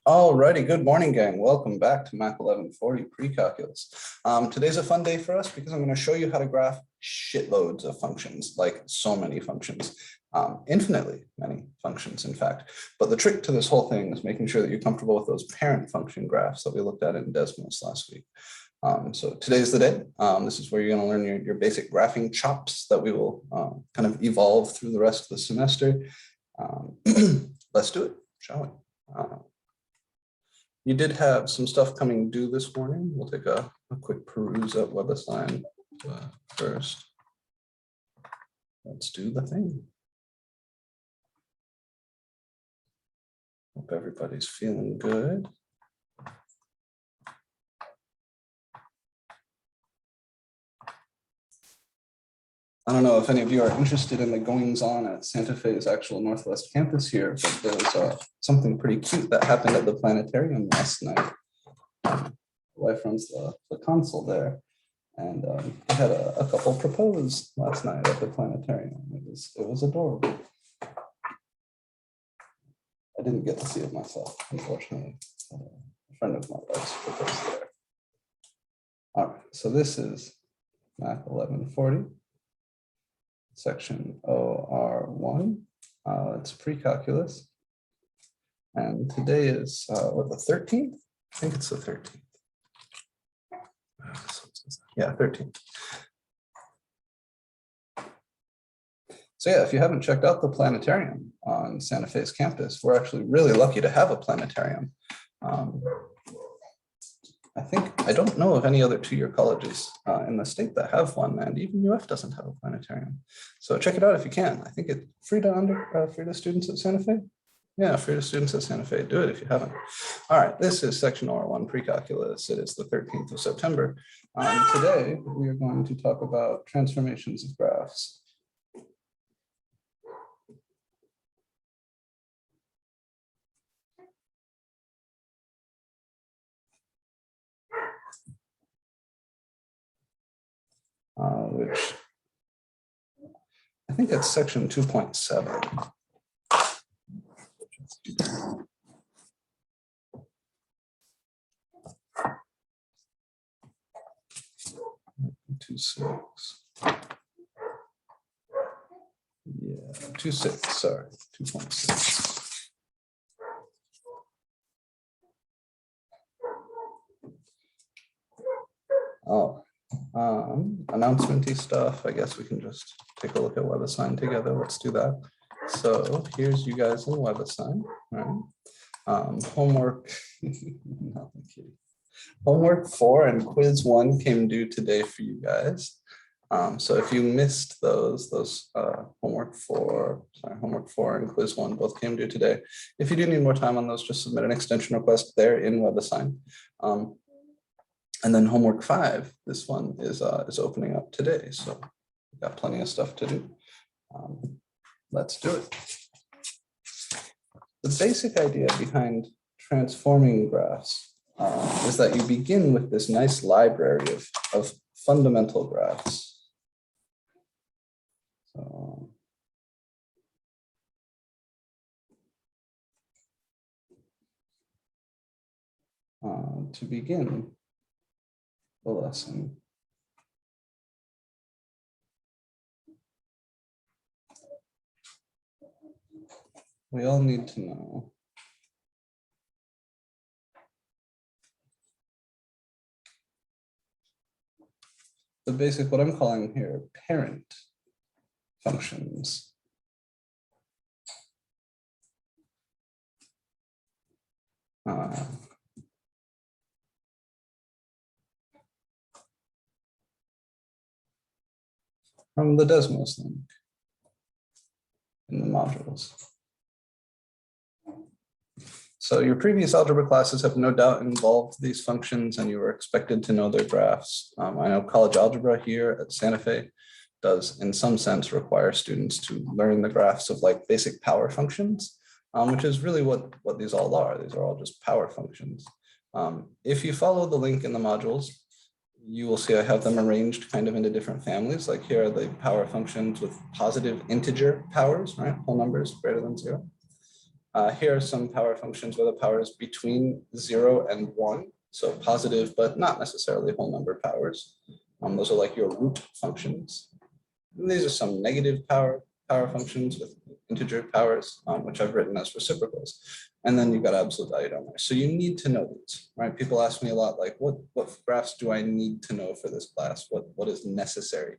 Alrighty, good morning, gang. Welcome back to MAC1140 pre-calculus. Today's a fun day for us because I'm going to show you how to graph shitloads of functions, like so many functions, infinitely many functions, in fact. But the trick to this whole thing is making sure that you're comfortable with those parent function graphs that we looked at in Desmos last week. So today's the day. This is where you're going to learn your basic graphing chops that we will kind of evolve through the rest of the semester. Let's do it, shall we? You did have some stuff coming due this morning. We'll take a quick peruse at WebAssign first. Let's do the thing. Hope everybody's feeling good. I don't know if any of you are interested in the goings-on at Santa Fe's actual Northwest campus here, but there's something pretty cute that happened at the planetarium last night. My wife runs the console there, and we had a couple propose last night at the planetarium. It was adorable. I didn't get to see it myself, unfortunately. A friend of my wife's proposed there. All right, so this is MAC 1140. Section OR1, it's pre-calculus, and today is what, the 13th? I think it's the 13th. Yeah, 13th. So yeah, if you haven't checked out the planetarium on Santa Fe's campus, we're actually really lucky to have a planetarium. I don't know of any other two-year colleges in the state that have one, and even UF doesn't have a planetarium. So check it out if you can. I think it's free to students at Santa Fe. Yeah, free to students at Santa Fe. Do it if you haven't. All right, this is section R1 pre-calculus. It is the 13th of September. Today, we are going to talk about transformations of graphs. Which I think it's section 2.7. 2.6. Yeah, 2.6, sorry, 2.6. Oh. Announcement-y stuff. I guess we can just take a look at WebAssign together. Let's do that. So here's you guys in WebAssign. Right? Homework. No, I'm kidding. Homework 4 and quiz 1 came due today for you guys. So if you missed those homework 4 and quiz 1 both came due today. If you do need more time on those, just submit an extension request there in WebAssign. And then homework 5, this one is opening up today. So we've got plenty of stuff to do. Let's do it. The basic idea behind transforming graphs is that you begin with this nice library of fundamental graphs. So, to begin the lesson, we all need to know the basic, what I'm calling here, parent functions. From the Desmos link in the modules. So your previous algebra classes have no doubt involved these functions and you were expected to know their graphs. I know college algebra here at Santa Fe does in some sense require students to learn the graphs of like basic power functions, which is really what these all are. These are all just power functions. If you follow the link in the modules, you will see I have them arranged kind of into different families. Like here are the power functions with positive integer powers, right? Whole numbers greater than 0. Here are some power functions where the power is between 0 and 1. So positive, but not necessarily whole number powers. Those are like your root functions. And these are some negative power functions with integer powers, which I've written as reciprocals. And then you've got absolute value down there. So you need to know these, right? People ask me a lot, like, what graphs do I need to know for this class? What is necessary?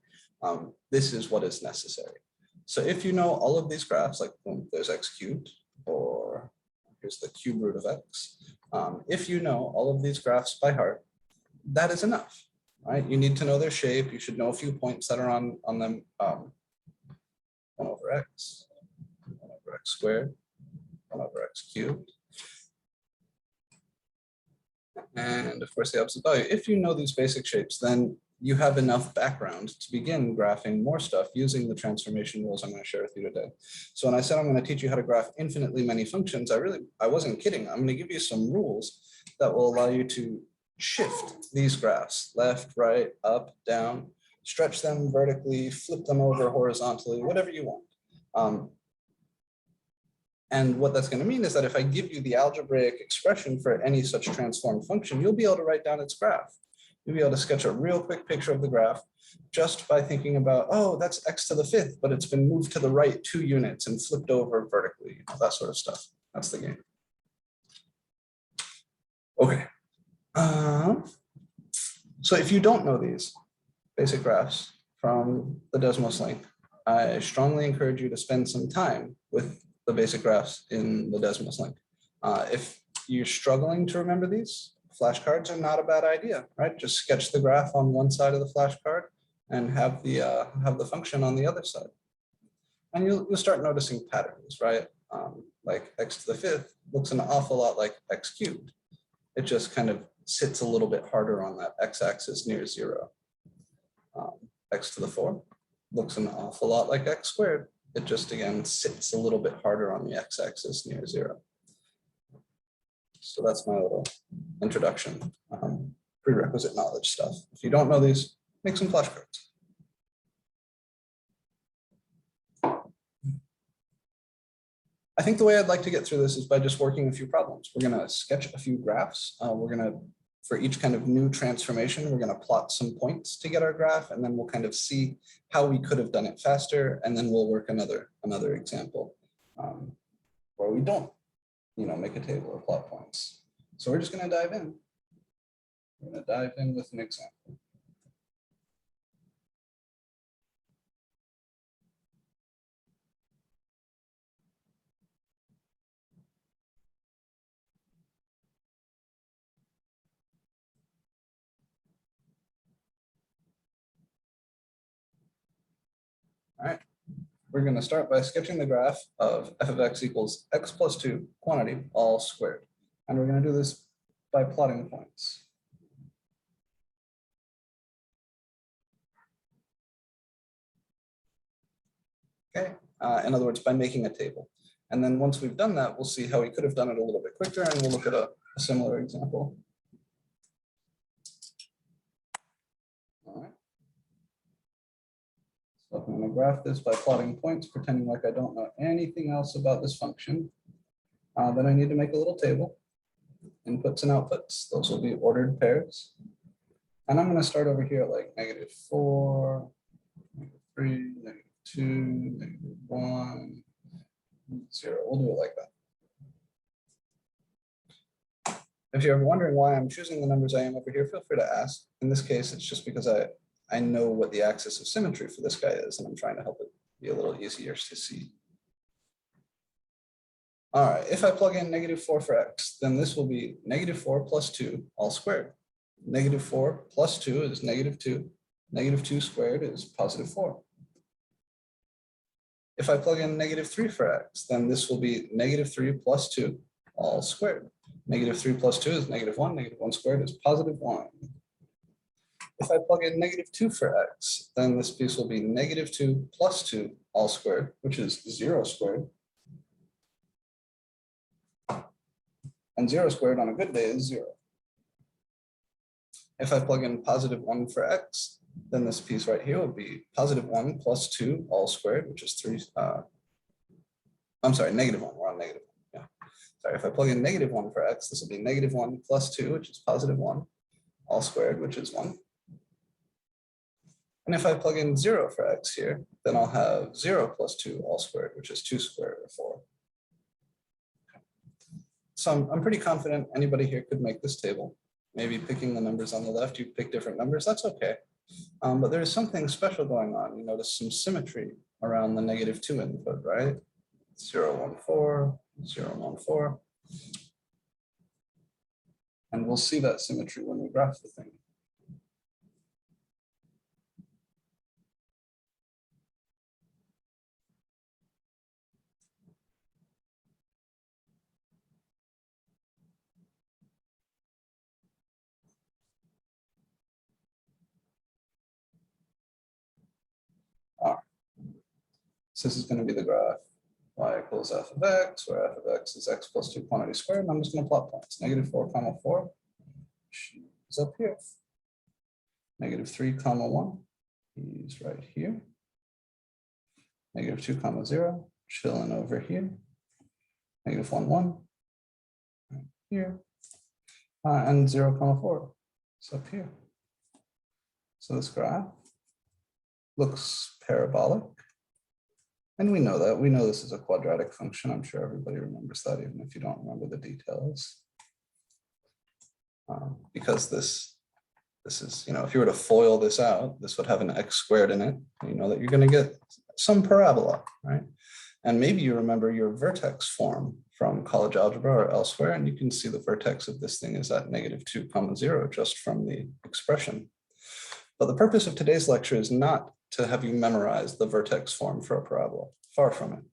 This is what is necessary. So if you know all of these graphs, like there's x cubed, or here's the cube root of x. If you know all of these graphs by heart, that is enough, right? You need to know their shape. You should know a few points that are on them. 1 over x, 1 over x squared, 1 over x cubed. And of course the absolute value. If you know these basic shapes, then you have enough background to begin graphing more stuff using the transformation rules I'm going to share with you today. So when I said I'm going to teach you how to graph infinitely many functions, I wasn't kidding. I'm going to give you some rules that will allow you to shift these graphs left, right, up, down, stretch them vertically, flip them over horizontally, whatever you want. And what that's going to mean is that if I give you the algebraic expression for any such transformed function, you'll be able to write down its graph. You'll be able to sketch a real quick picture of the graph just by thinking about, oh, that's x to the 5th, but it's been moved to the right 2 units and flipped over vertically, you know, that sort of stuff. That's the game. Okay. So if you don't know these basic graphs from the Desmos link, I strongly encourage you to spend some time with the basic graphs in the Desmos link. If you're struggling to remember these, flashcards are not a bad idea, right? Just sketch the graph on one side of the flashcard and have the function on the other side. And you'll start noticing patterns, right? Like x to the 5th looks an awful lot like x cubed. It just kind of sits a little bit harder on that x-axis near 0. X to the 4 looks an awful lot like x squared. It just, again, sits a little bit harder on the x-axis near 0. So that's my little introduction, prerequisite knowledge stuff. If you don't know these, make some flashcards. I think the way I'd like to get through this is by just working a few problems. We're going to sketch a few graphs. We're going to, for each kind of new transformation, we're going to plot some points to get our graph, and then we'll kind of see how we could have done it faster, and then we'll work another example where we don't, make a table or plot points. So we're just going to dive in. We're going to dive in with an example. All right, we're going to start by sketching the graph of f of x equals x plus 2 quantity all squared. And we're going to do this by plotting points. Okay, in other words, by making a table. And then once we've done that, we'll see how we could have done it a little bit quicker, and we'll look at a similar example. All right. So I'm going to graph this by plotting points, pretending like I don't know anything else about this function. Then I need to make a little table, inputs and outputs. Those will be ordered pairs. And I'm going to start over here at like -4, -3, -2, -1, 0. We'll do it like that. If you're wondering why I'm choosing the numbers I am over here, feel free to ask. In this case, it's just because I know what the axis of symmetry for this guy is, and I'm trying to help it be a little easier to see. All right, if I plug in -4 for x, then this will be -4 plus 2 all squared. -4 plus 2 is -2. -2 squared is +4. If I plug in -3 for x, then this will be -3 plus 2 all squared. -3 plus 2 is -1. -1 squared is +1. If I plug in -2 for x, then this piece will be -2 plus 2 all squared, which is 0 squared. And 0 squared on a good day is 0. If I plug in +1 for x, then this piece right here will be +1 plus 2 all squared, which is 3. I'm sorry, -1. We're on -1. Yeah. sorry, if I plug in -1 for x, this will be -1 plus 2, which is +1, all squared, which is 1. And if I plug in 0 for x here, then I'll have 0 plus 2 all squared, which is 2 squared, or 4. So I'm pretty confident anybody here could make this table. Maybe picking the numbers on the left, you pick different numbers, that's okay. But there's something special going on. You notice some symmetry around the -2 input, right? 0, 1, 4, 0, 1, 4. And we'll see that symmetry when we graph the thing. All right. So this is going to be the graph y equals f of x, where f of x is x plus 2 quantity squared. And I'm just going to plot points. -4, 4 is up here. -3, 1, he's right here. -2, 0, chilling over here. -1, 1, right here. And 0, 4 is up here. So this graph looks parabolic. And we know that. We know this is a quadratic function. I'm sure everybody remembers that, even if you don't remember the details. Because this is, if you were to FOIL this out, this would have an x squared in it. You know that you're going to get some parabola, right? And maybe you remember your vertex form from college algebra or elsewhere, and you can see the vertex of this thing is at -2, 0, just from the expression. But the purpose of today's lecture is not to have you memorize the vertex form for a parabola, far from it.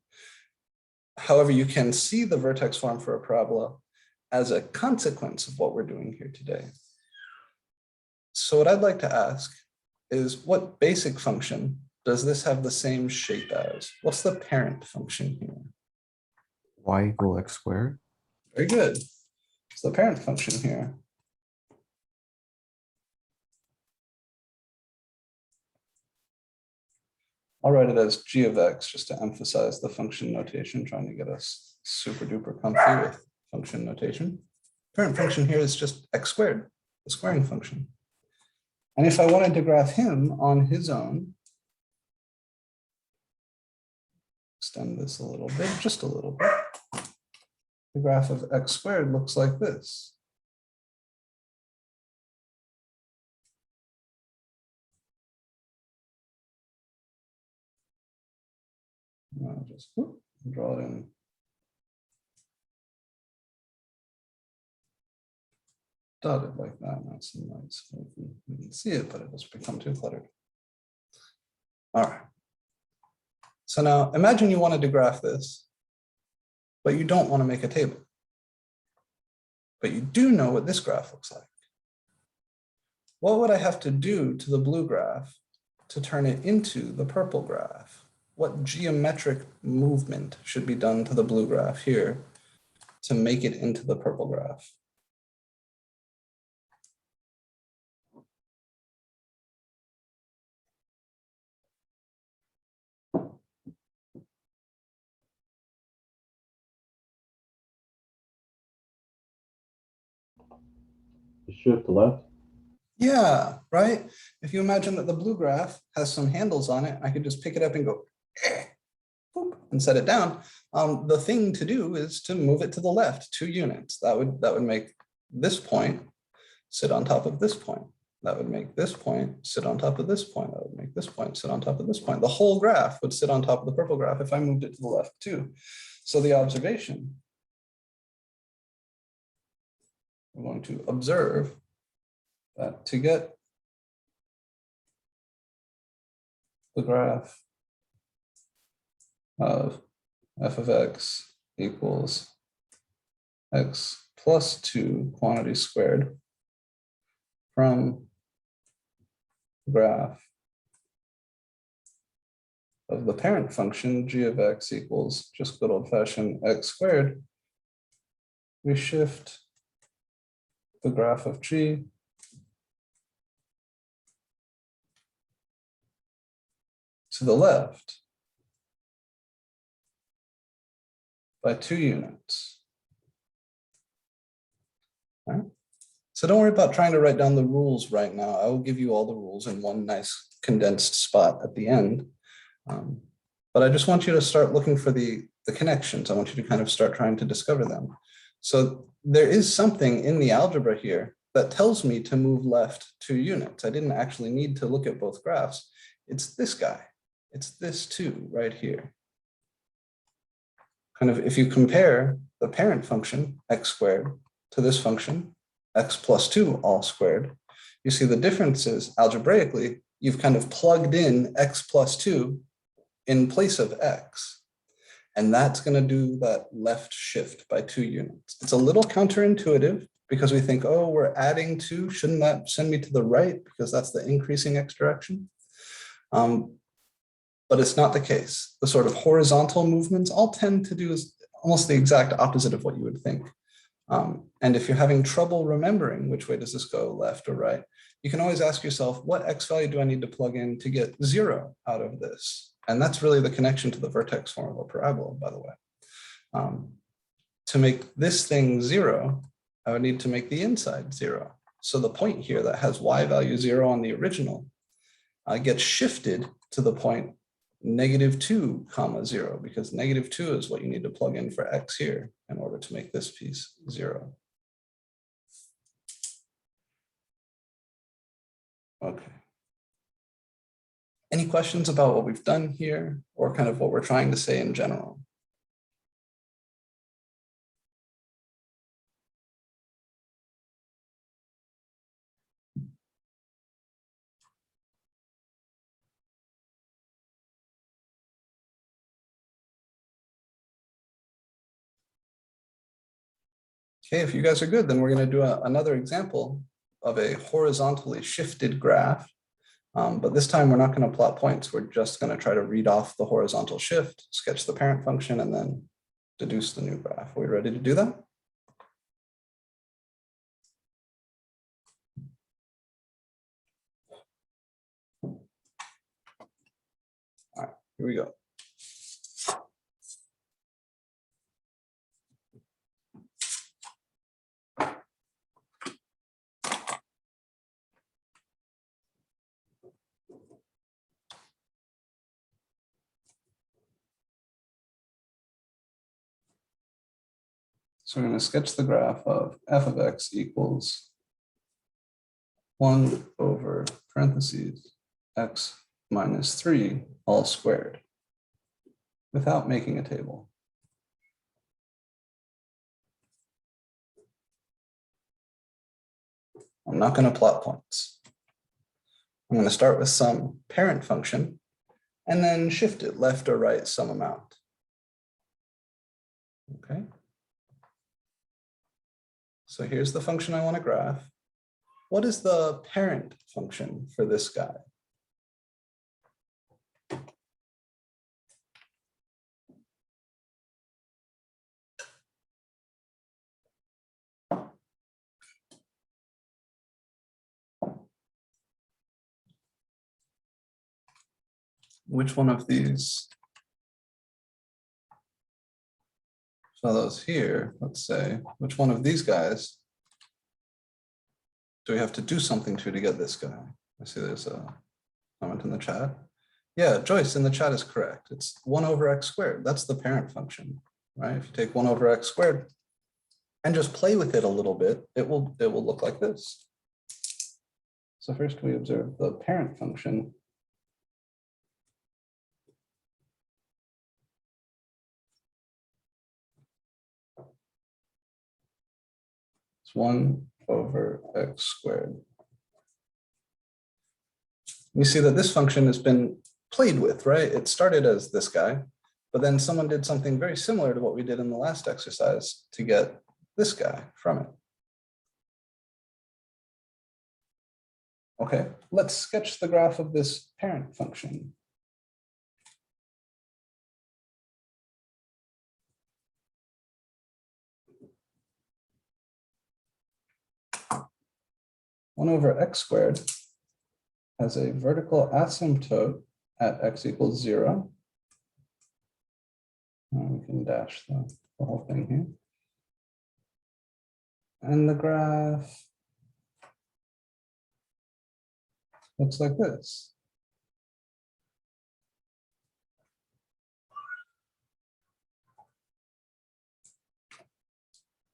However, you can see the vertex form for a parabola as a consequence of what we're doing here today. So what I'd like to ask is, what basic function does this have the same shape as? What's the parent function here? Y equal x squared. Very good. So the parent function here I'll write it as g of x just to emphasize the function notation, trying to get us super duper comfy with function notation. Parent function here is just x squared, the squaring function. And if I wanted to graph him on his own, extend this a little bit, just a little bit, the graph of x squared looks like this. I'll just draw it in. Dotted like that, nice and light, so you can see it, but it doesn't become too cluttered. All right. So now imagine you wanted to graph this, but you don't want to make a table. But you do know what this graph looks like. What would I have to do to the blue graph to turn it into the purple graph? What geometric movement should be done to the blue graph here to make it into the purple graph? Shift left. Yeah, right? If you imagine that the blue graph has some handles on it, I could just pick it up and go and set it down. The thing to do is to move it to the left 2 units. That would make this point sit on top of this point. That would make this point sit on top of this point. That would make this point sit on top of this point. The whole graph would sit on top of the purple graph if I moved it to the left too. So the observation, we're going to observe that to get the graph of f of x equals x plus 2 quantity squared from the graph of the parent function g of x equals just good old-fashioned x squared, we shift the graph of g to the left by 2 units. All right? So don't worry about trying to write down the rules right now. I will give you all the rules in one nice condensed spot at the end. But I just want you to start looking for the connections. I want you to kind of start trying to discover them. So there is something in the algebra here that tells me to move left 2 units. I didn't actually need to look at both graphs. It's this guy. It's this 2 right here. Kind of if you compare the parent function, x squared, to this function, x plus 2 all squared, you see the difference is algebraically, you've kind of plugged in x plus 2 in place of x. And that's going to do that left shift by 2 units. It's a little counterintuitive because we think, oh, we're adding 2. Shouldn't that send me to the right? Because that's the increasing x direction. But it's not the case. The sort of horizontal movements all tend to do is almost the exact opposite of what you would think. And if you're having trouble remembering which way does this go, left or right, you can always ask yourself, what x value do I need to plug in to get 0 out of this? And that's really the connection to the vertex form of a parabola, by the way. To make this thing 0, I would need to make the inside 0. So the point here that has y value 0 on the original gets shifted to the point -2, 0, because -2 is what you need to plug in for x here in order to make this piece 0. Okay. Any questions about what we've done here or kind of what we're trying to say in general? Okay, if you guys are good, then we're going to do another example of a horizontally shifted graph. But this time we're not going to plot points. We're just going to try to read off the horizontal shift, sketch the parent function, and then deduce the new graph. Are we ready to do that? All right, here we go. So we're going to sketch the graph of f of x equals 1 over parentheses x minus 3 all squared without making a table. I'm not going to plot points. I'm going to start with some parent function and then shift it left or right some amount. Okay. So here's the function I want to graph. What is the parent function for this guy? Which one of these fellows here, let's say, which one of these guys do we have to do something to get this guy? I see there's a comment in the chat. Yeah, Joyce in the chat is correct. It's 1 over x squared. That's the parent function, right? If you take 1 over x squared and just play with it a little bit, it will look like this. So first we observe the parent function. It's 1 over x squared. We see that this function has been played with, right? It started as this guy, but then someone did something very similar to what we did in the last exercise to get this guy from it. Okay, let's sketch the graph of this parent function. One over x squared has a vertical asymptote at x equals 0. And we can dash the whole thing here. And the graph looks like this.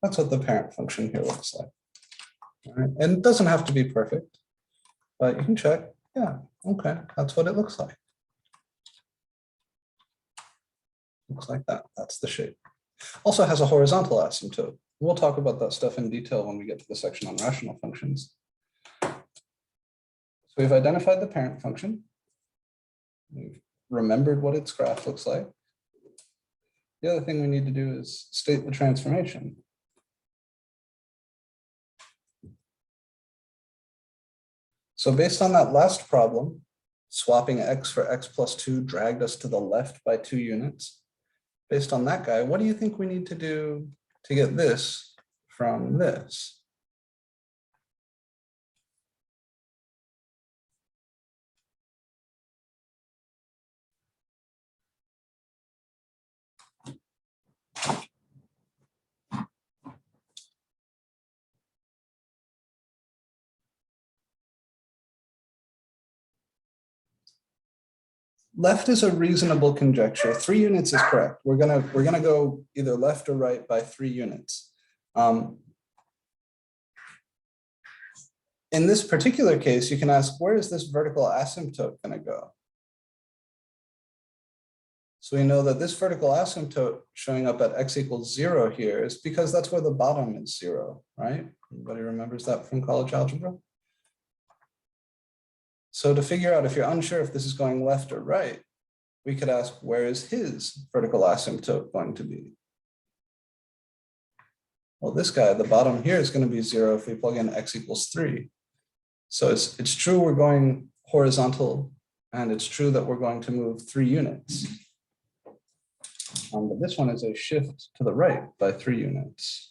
That's what the parent function here looks like. All right. And it doesn't have to be perfect, but you can check. Yeah, okay, that's what it looks like. Looks like that. That's the shape. Also has a horizontal asymptote. We'll talk about that stuff in detail when we get to the section on rational functions. So we've identified the parent function. We've remembered what its graph looks like. The other thing we need to do is state the transformation. So based on that last problem, swapping x for x plus 2 dragged us to the left by 2 units. Based on that guy, what do you think we need to do to get this from this? Left is a reasonable conjecture. 3 units is correct. We're gonna go either left or right by 3 units. In this particular case, you can ask, where is this vertical asymptote going to go? So we know that this vertical asymptote showing up at x equals 0 here is because that's where the bottom is 0, right? Everybody remembers that from college algebra? So to figure out if you're unsure if this is going left or right, we could ask, where is his vertical asymptote going to be? Well, this guy at the bottom here is going to be 0 if we plug in x equals 3. So it's true we're going horizontal, and it's true that we're going to move 3 units. But this one is a shift to the right by 3 units.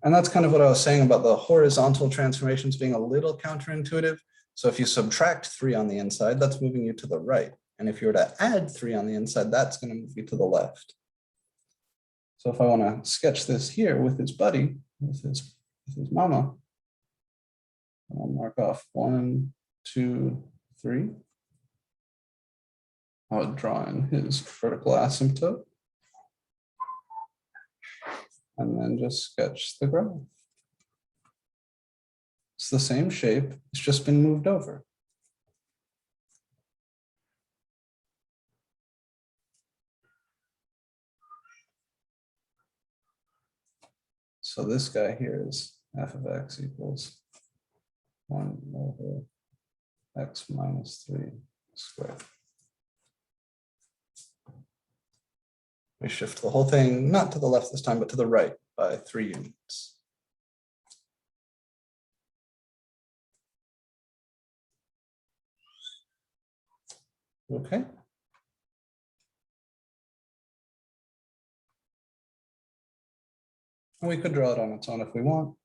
And that's kind of what I was saying about the horizontal transformations being a little counterintuitive. So if you subtract 3 on the inside, that's moving you to the right. And if you were to add 3 on the inside, that's going to move you to the left. So if I want to sketch this here with his buddy, with his mama, I'll mark off 1, 2, 3. I would draw in his vertical asymptote. And then just sketch the graph. It's the same shape, it's just been moved over. So this guy here is f of x equals 1 over x minus 3 squared. We shift the whole thing, not to the left this time, but to the right by 3 units. Okay. And we could draw it on its own if we want.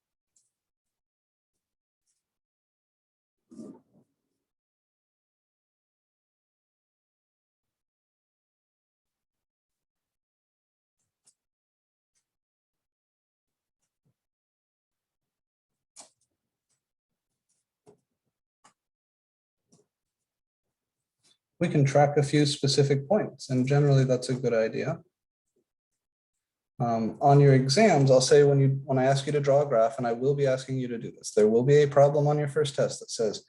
We can track a few specific points, and generally that's a good idea. On your exams, I'll say when I ask you to draw a graph, and I will be asking you to do this, there will be a problem on your first test that says,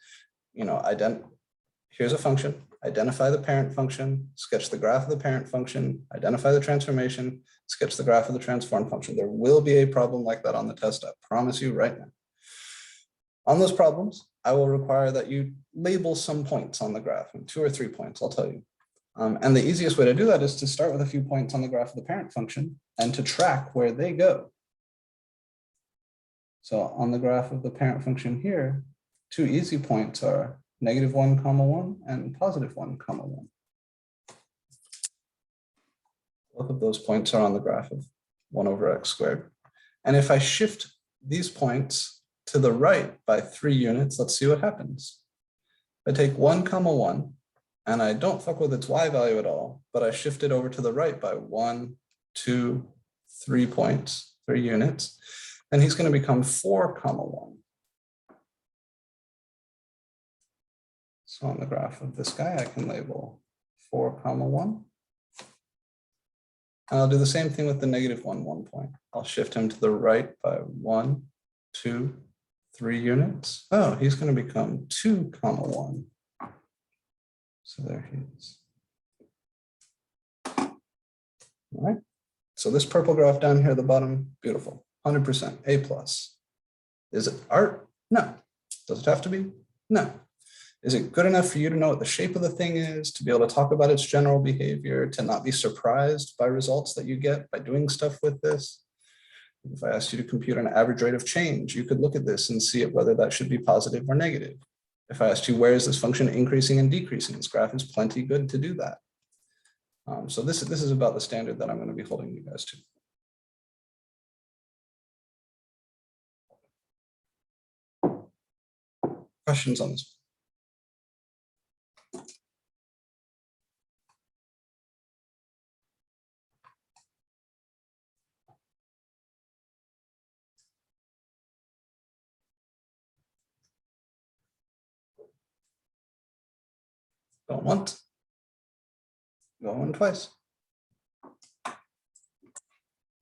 here's a function, identify the parent function, sketch the graph of the parent function, identify the transformation, sketch the graph of the transform function. There will be a problem like that on the test, I promise you right now. On those problems, I will require that you label some points on the graph, 2 or 3 points, I'll tell you. And the easiest way to do that is to start with a few points on the graph of the parent function and to track where they go. So on the graph of the parent function here, 2 easy points are -1, 1 and +1, 1. Both of those points are on the graph of 1 over x squared. And if I shift these points to the right by 3 units, let's see what happens. I take 1, 1, and I don't fuck with its y value at all, but I shift it over to the right by 1, 2, 3 points, 3 units, then he's going to become 4, 1. So on the graph of this guy, I can label 4, 1. And I'll do the same thing with the -1, 1 point. I'll shift him to the right by 1, 2, 3 units. Oh, he's going to become 2, 1. So there he is. All right. So this purple graph down here at the bottom, beautiful, 100%, A+. Is it art? No. Does it have to be? No. Is it good enough for you to know what the shape of the thing is, to be able to talk about its general behavior, to not be surprised by results that you get by doing stuff with this? If I asked you to compute an average rate of change, you could look at this and see whether that should be positive or negative. If I asked you, where is this function increasing and decreasing? This graph is plenty good to do that. So this is about the standard that I'm going to be holding you guys to. Questions on this? Going once, going twice.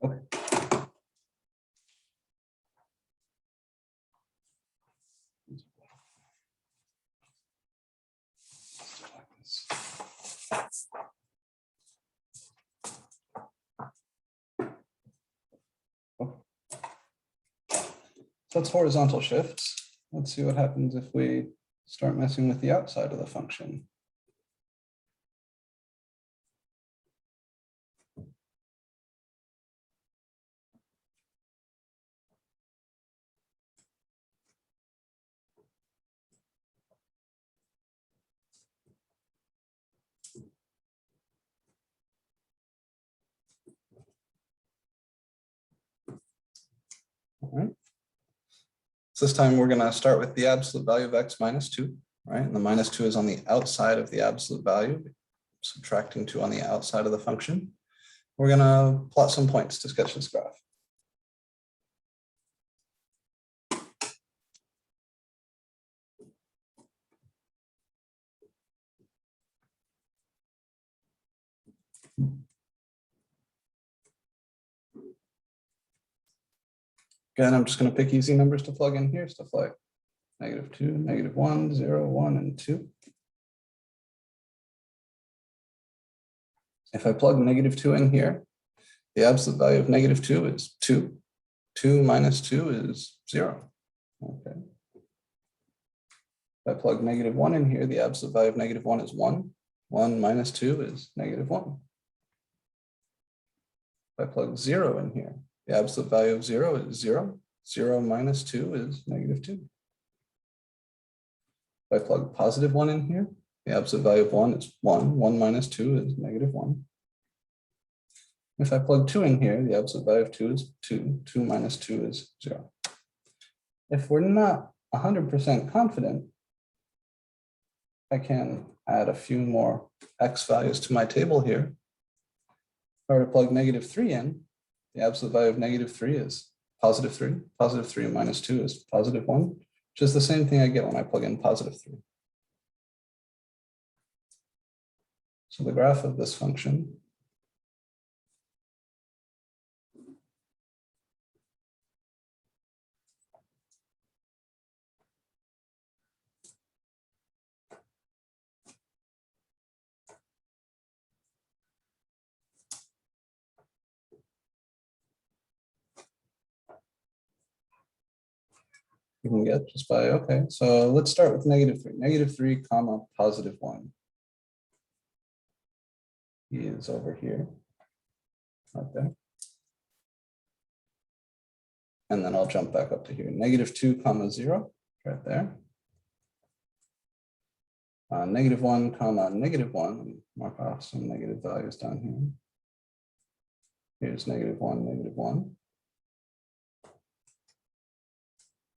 Okay. So that's horizontal shifts. Let's see what happens if we start messing with the outside of the function. All right. So this time we're going to start with the absolute value of x minus 2, right? And the minus 2 is on the outside of the absolute value, subtracting 2 on the outside of the function. We're going to plot some points to sketch this graph. Again, I'm just going to pick easy numbers to plug in here, stuff like -2, -1, 0, 1, and 2. If I plug -2 in here, the absolute value of -2 is 2. 2 minus 2 is 0. Okay. If I plug -1 in here, the absolute value of -1 is 1. 1 minus 2 is -1. If I plug 0 in here, the absolute value of 0 is 0. 0 minus 2 is -2. If I plug +1 in here, the absolute value of 1 is 1. 1 minus 2 is -1. If I plug 2 in here, the absolute value of 2 is 2. 2 minus 2 is 0. If we're not 100% confident, I can add a few more x values to my table here. If I were to plug -3 in, the absolute value of -3 is +3. +3 minus 2 is +1, which is the same thing I get when I plug in +3. So the graph of this function you can get just by, okay, so let's start with -3. -3 comma +1. He is over here, right there. And then I'll jump back up to here. -2 comma 0, right there. -1 comma -1, let me mark off some negative values down here. Here's -1, -1.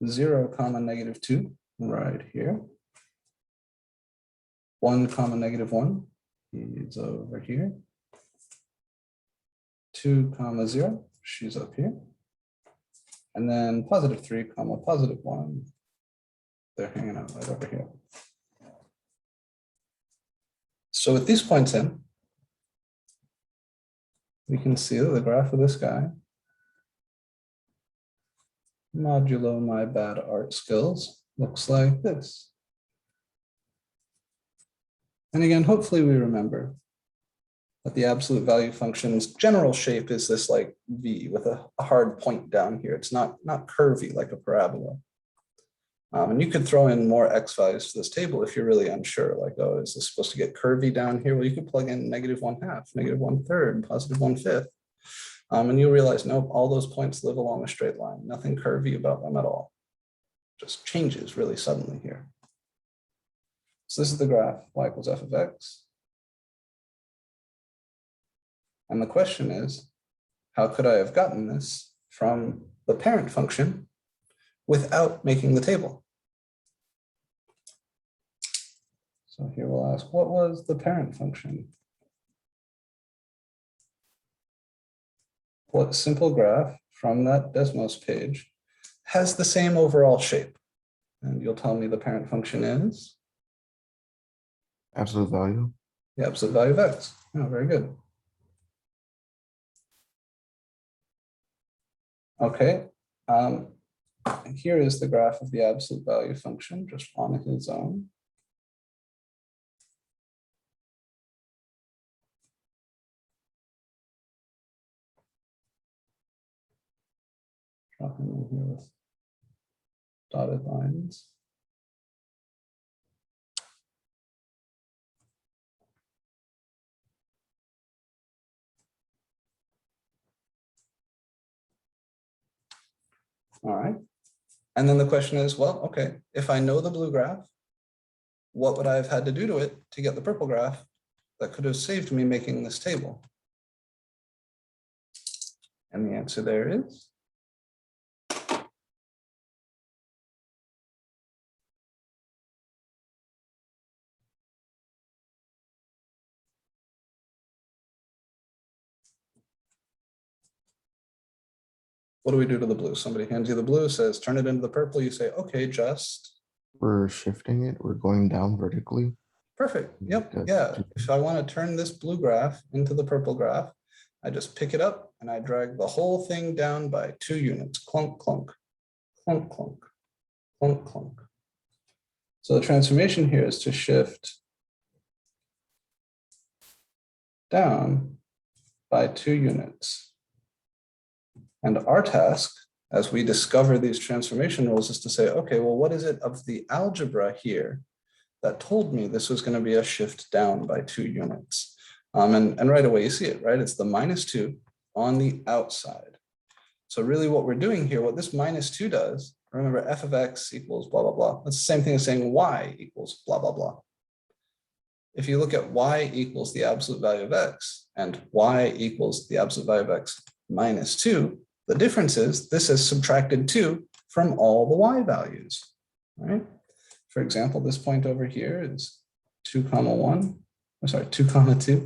0 comma -2, right here. 1 comma negative 1, he's over here. 2 comma 0, she's up here. And then positive 3 comma positive 1, they're hanging out right over here. So with these points in, we can see that the graph of this guy, modulo my bad art skills, looks like this. And again, hopefully we remember that the absolute value function's general shape is this like V with a hard point down here. It's not curvy like a parabola. And you could throw in more x values to this table if you're really unsure, like, oh, is this supposed to get curvy down here? Well, you could plug in -1/2, -1/3, +1/5. And you'll realize, nope, all those points live along a straight line, nothing curvy about them at all. Just changes really suddenly here. So this is the graph, y equals f of x. And the question is, how could I have gotten this from the parent function without making the table? So here we'll ask, what was the parent function? What simple graph from that Desmos page has the same overall shape? And you'll tell me the parent function is? Absolute value. The absolute value of x. Oh, very good. Okay, here is the graph of the absolute value function just on its own. Drop him in here with dotted lines. All right. And then the question is, well, okay, if I know the blue graph, what would I have had to do to it to get the purple graph that could have saved me making this table? And the answer there is what do we do to the blue? Somebody hands you the blue, says, turn it into the purple. You say, okay, just. We're shifting it. We're going down vertically. Perfect. Yep. Yeah. If I want to turn this blue graph into the purple graph, I just pick it up and I drag the whole thing down by 2 units. Clunk, clunk, clunk, clunk, clunk, clunk. So the transformation here is to shift down by 2 units. And our task, as we discover these transformation rules, is to say, okay, well, what is it of the algebra here that told me this was going to be a shift down by 2 units? And right away you see it, right? It's the -2 on the outside. So really what we're doing here, what this -2 does, remember f of x equals blah, blah, blah. That's the same thing as saying y equals blah, blah, blah. If you look at y equals the absolute value of x and y equals the absolute value of x -2, the difference is this is subtracted 2 from all the y values, right? For example, this point over here is 2 comma 1, I'm sorry, 2 comma 2.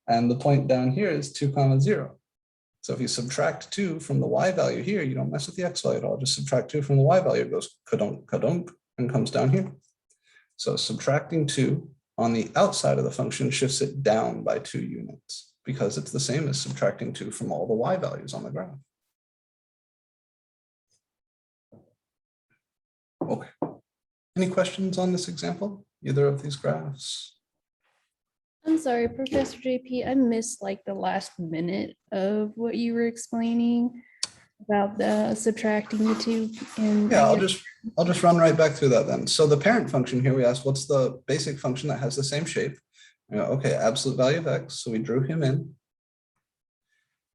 And the point down here is 2 comma 0. So if you subtract 2 from the y value here, you don't mess with the x value at all. Just subtract 2 from the y value, it goes kadunk, kadunk, and comes down here. So subtracting 2 on the outside of the function shifts it down by 2 units because it's the same as subtracting 2 from all the y values on the graph. Okay. Any questions on this example? Either of these graphs? I'm sorry, Professor JP, I missed like the last minute of what you were explaining about the subtracting the 2. And yeah, I'll just run right back through that then. So the parent function here, we asked, what's the basic function that has the same shape? You know, okay, absolute value of x. So we drew him in.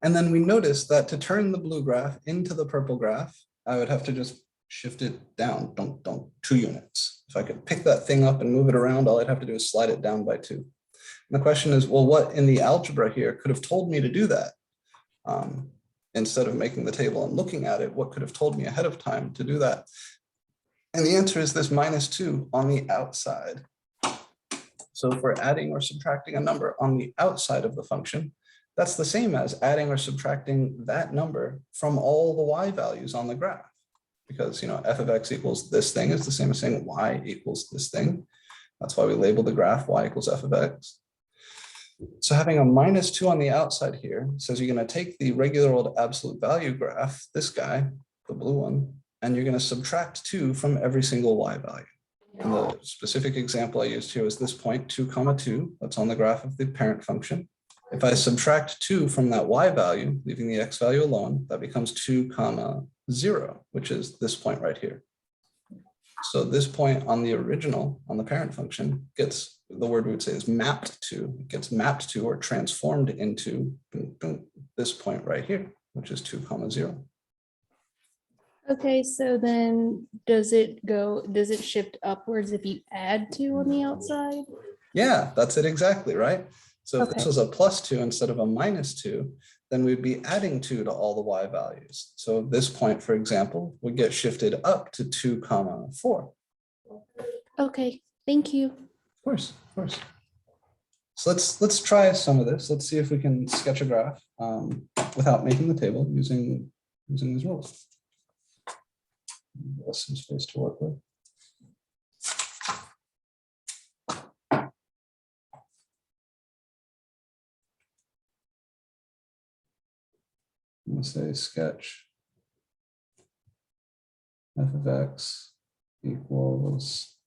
And then we noticed that to turn the blue graph into the purple graph, I would have to just shift it down, 2 units. If I could pick that thing up and move it around, all I'd have to do is slide it down by 2. And the question is, well, what in the algebra here could have told me to do that? Instead of making the table and looking at it, what could have told me ahead of time to do that? And the answer is this -2 on the outside. So if we're adding or subtracting a number on the outside of the function, that's the same as adding or subtracting that number from all the y values on the graph. Because f of x equals this thing is the same as saying y equals this thing. That's why we label the graph y equals f of x. So having a -2 on the outside here says you're going to take the regular old absolute value graph, this guy, the blue one, and you're going to subtract 2 from every single y value. And the specific example I used here is this point 2, 2, that's on the graph of the parent function. If I subtract 2 from that y value, leaving the x value alone, that becomes 2, 0, which is this point right here. So this point on the original, on the parent function, gets, the word we would say is mapped to, it gets mapped to or transformed into this point right here, which is 2, 0. Okay, so then does it shift upwards if you add 2 on the outside? Yeah, that's it exactly, right? So if Okay. this was a +2 instead of a -2, then we'd be adding 2 to all the y values. So this point, for example, would get shifted up to 2, 4. Okay, thank you. Of course, of course. So let's try some of this. Let's see if we can sketch a graph without making the table using these rules. Give us some space to work with. I'm going to say sketch f of x equals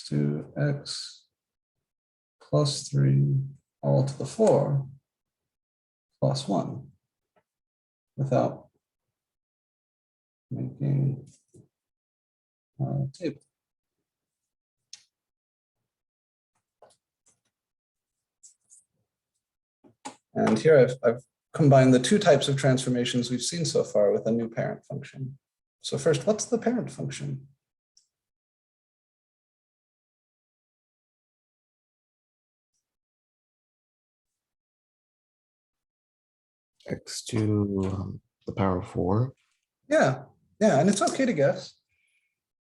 to x plus 3 all to the 4 plus 1 without making a table. And here I've combined the 2 types of transformations we've seen so far with a new parent function. So first, what's the parent function? X to the power of 4. Yeah, and it's okay to guess.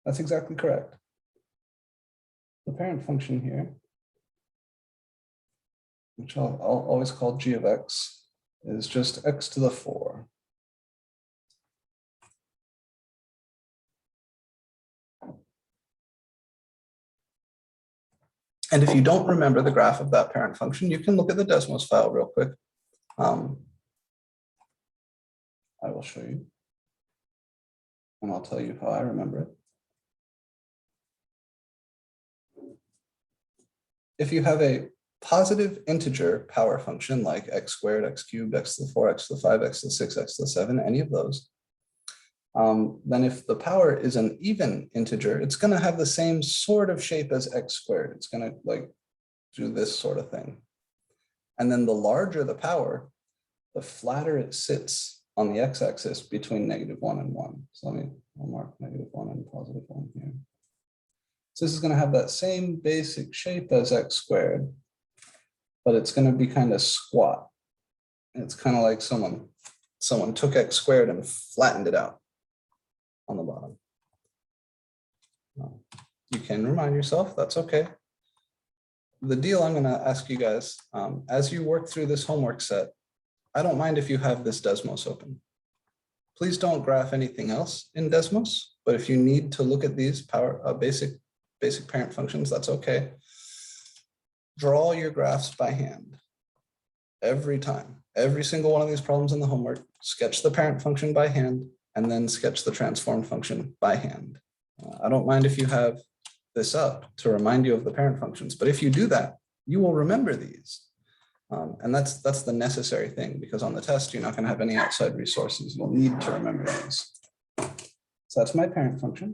That's exactly correct. The parent function here, which I'll always call g of x, is just x to the 4. And if you don't remember the graph of that parent function, you can look at the Desmos file real quick. I will show you. And I'll tell you how I remember it. If you have a positive integer power function like x squared, x cubed, x to the 4, x to the 5, x to the 6, x to the 7, any of those, then if the power is an even integer, it's going to have the same sort of shape as x squared. It's going to like do this sort of thing. And then the larger the power, the flatter it sits on the x-axis between -1 and 1. So I'll mark -1 and +1 here. So this is going to have that same basic shape as x squared, but it's going to be kind of squat. It's kind of like someone took x squared and flattened it out on the bottom. You can remind yourself, that's okay. The deal I'm going to ask you guys, as you work through this homework set, I don't mind if you have this Desmos open. Please don't graph anything else in Desmos, but if you need to look at these basic parent functions, that's okay. Draw your graphs by hand every time. Every single one of these problems in the homework, sketch the parent function by hand, and then sketch the transformed function by hand. I don't mind if you have this up to remind you of the parent functions, but if you do that, you will remember these. And that's the necessary thing, because on the test, you're not going to have any outside resources. You'll need to remember these. So that's my parent function.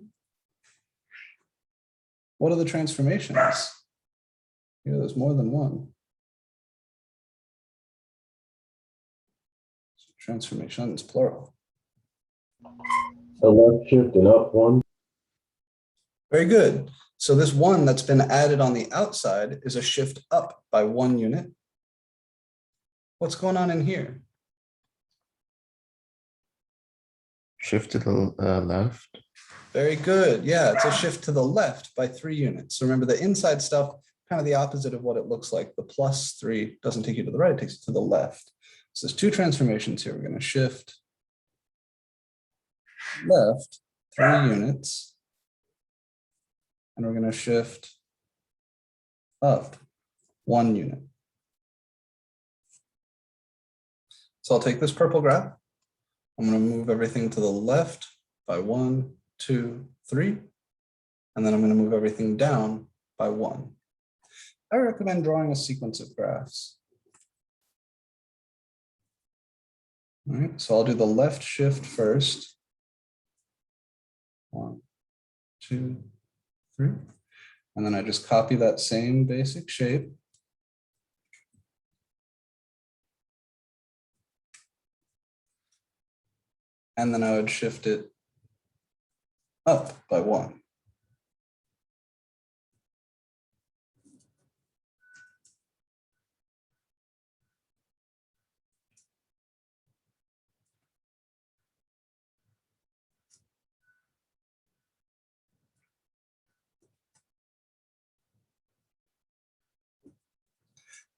What are the transformations? Here, there's more than one. So transformations, plural. A left shift and up 1. Very good. So this 1 that's been added on the outside is a shift up by 1 unit. What's going on in here? Shift to the left. Very good. Yeah, it's a shift to the left by 3 units. So remember the inside stuff, kind of the opposite of what it looks like. The +3 doesn't take you to the right, it takes you to the left. So there's 2 transformations here. We're going to shift left 3 units. And we're going to shift up 1 unit. So I'll take this purple graph. I'm going to move everything to the left by 1, 2, 3. And then I'm going to move everything down by 1. I recommend drawing a sequence of graphs. All right, so I'll do the left shift first. 1, 2, 3. And then I just copy that same basic shape. And then I would shift it up by 1.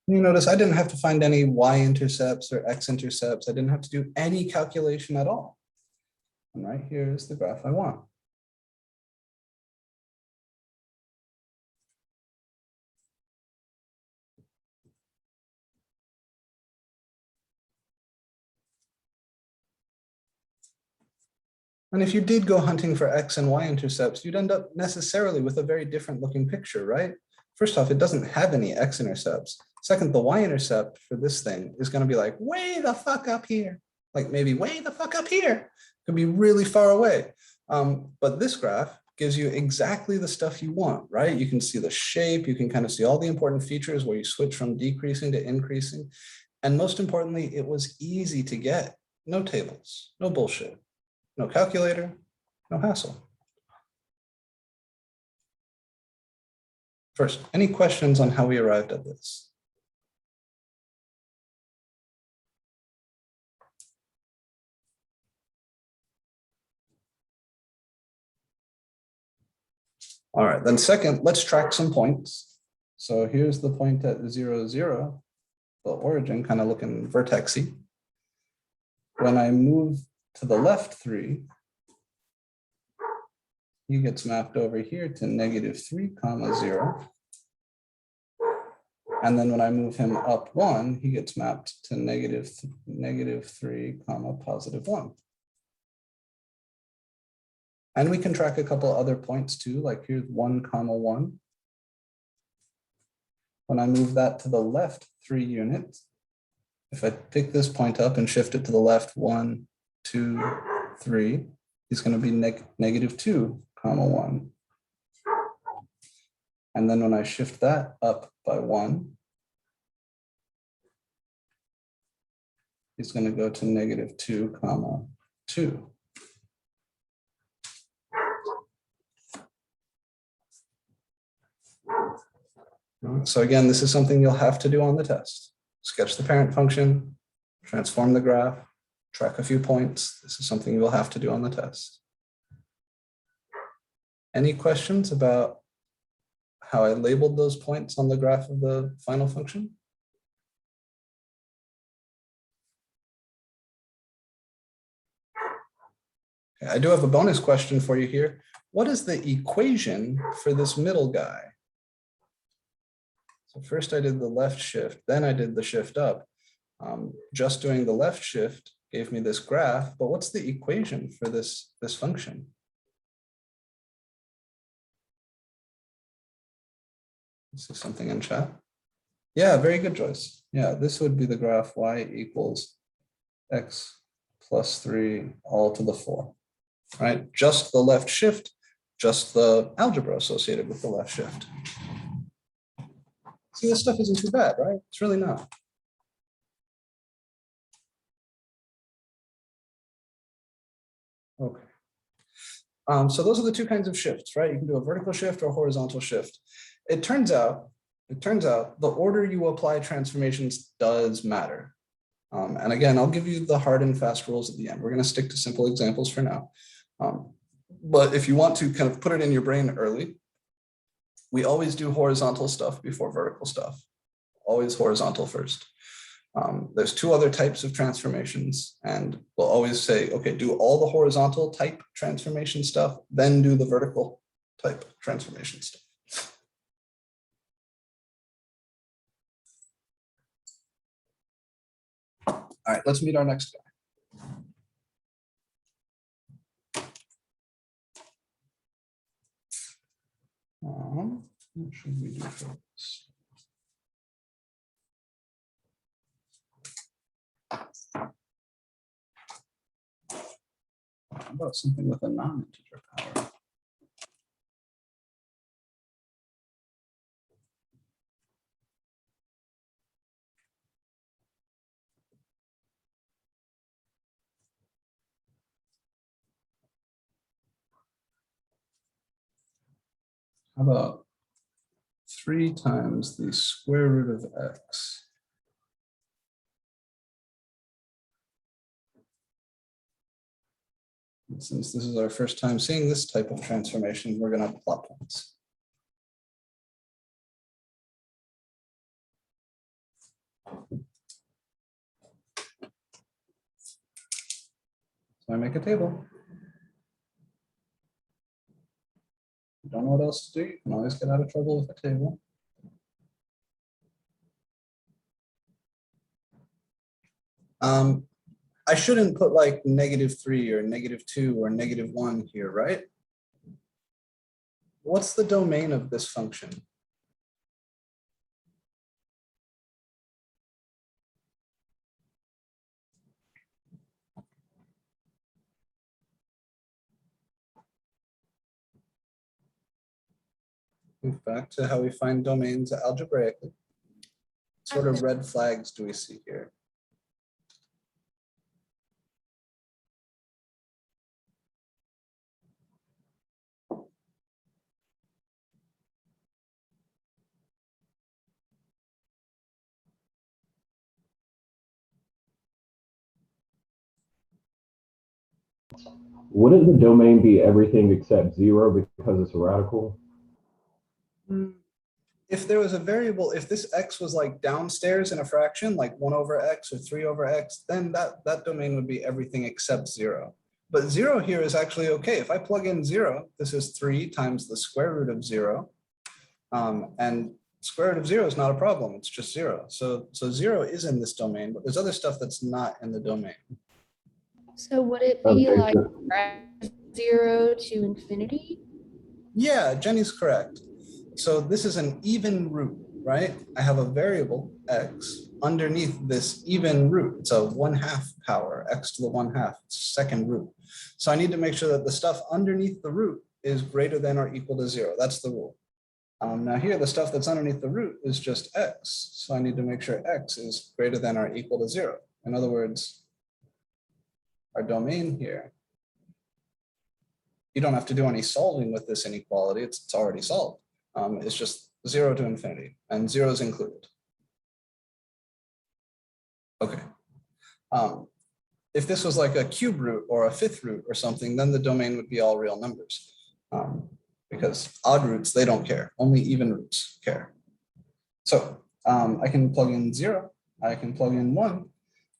You notice I didn't have to find any y-intercepts or x-intercepts. I didn't have to do any calculation at all. And right here is the graph I want. And if you did go hunting for x and y-intercepts, you'd end up necessarily with a very different looking picture, right? First off, it doesn't have any x-intercepts. Second, the y-intercept for this thing is going to be like way the fuck up here, like maybe way the fuck up here. It could be really far away. But this graph gives you exactly the stuff you want, right? You can see the shape, you can kind of see all the important features where you switch from decreasing to increasing. And most importantly, it was easy to get. No tables, no bullshit, no calculator, no hassle. First, any questions on how we arrived at this? All right, then second, let's track some points. So here's the point at 0, 0, the origin kind of looking vertexy. When I move to the left 3, he gets mapped over here to -3, 0. And then when I move him up 1, he gets mapped to -3, +1. And we can track a couple other points too, like here's 1, 1. When I move that to the left 3 units, if I pick this point up and shift it to the left 1, 2, 3, he's going to be -2, 1. And then when I shift that up by 1, he's going to go to -2, 2. So again, this is something you'll have to do on the test. Sketch the parent function, transform the graph, track a few points. This is something you'll have to do on the test. Any questions about how I labeled those points on the graph of the final function? Okay, I do have a bonus question for you here. What is the equation for this middle guy? So first I did the left shift, then I did the shift up. Just doing the left shift gave me this graph, but what's the equation for this function? This is something in chat. Yeah, very good, Joyce. Yeah, this would be the graph y equals x plus 3 all to the 4, right? Just the left shift, just the algebra associated with the left shift. See, this stuff isn't too bad, right? It's really not. Okay. So those are the 2 kinds of shifts, right? You can do a vertical shift or a horizontal shift. It turns out the order you apply transformations does matter. And again, I'll give you the hard and fast rules at the end. We're going to stick to simple examples for now. But if you want to kind of put it in your brain early, we always do horizontal stuff before vertical stuff. Always horizontal first. There's two other types of transformations, and we'll always say, okay, do all the horizontal type transformation stuff, then do the vertical type transformation stuff. All right, let's meet our next guy. What should we do for this? How about something with a non-integer power? How about 3 times the square root of x? And since this is our first time seeing this type of transformation, we're going to plot points. So I make a table. You don't know what else to do, you can always get out of trouble with a table. I shouldn't put like -3 or -2 or -1 here, right? What's the domain of this function? Move back to how we find domains algebraically. What sort of red flags do we see here? Wouldn't the domain be everything except 0 because it's a radical? If there was a variable, if this x was like downstairs in a fraction, like 1/x or 3/x, then that domain would be everything except 0. But 0 here is actually okay. If I plug in 0, this is 3 times the square root of 0. And square root of 0 is not a problem. It's just 0. So 0 is in this domain, but there's other stuff that's not in the domain. So would it be Okay, like 0 to infinity? Yeah, Jenny's correct. So this is an even root, right? I have a variable x underneath this even root. It's a 1/2 power, x to the 1/2, second root. So I need to make sure that the stuff underneath the root is greater than or equal to 0. That's the rule. Now here, the stuff that's underneath the root is just x. So I need to make sure x is greater than or equal to 0. In other words, our domain here, you don't have to do any solving with this inequality. It's already solved. It's just 0 to infinity, and 0 is included. Okay. If this was like a cube root or a fifth root or something, then the domain would be all real numbers. Because odd roots, they don't care. Only even roots care. So I can plug in 0. I can plug in 1.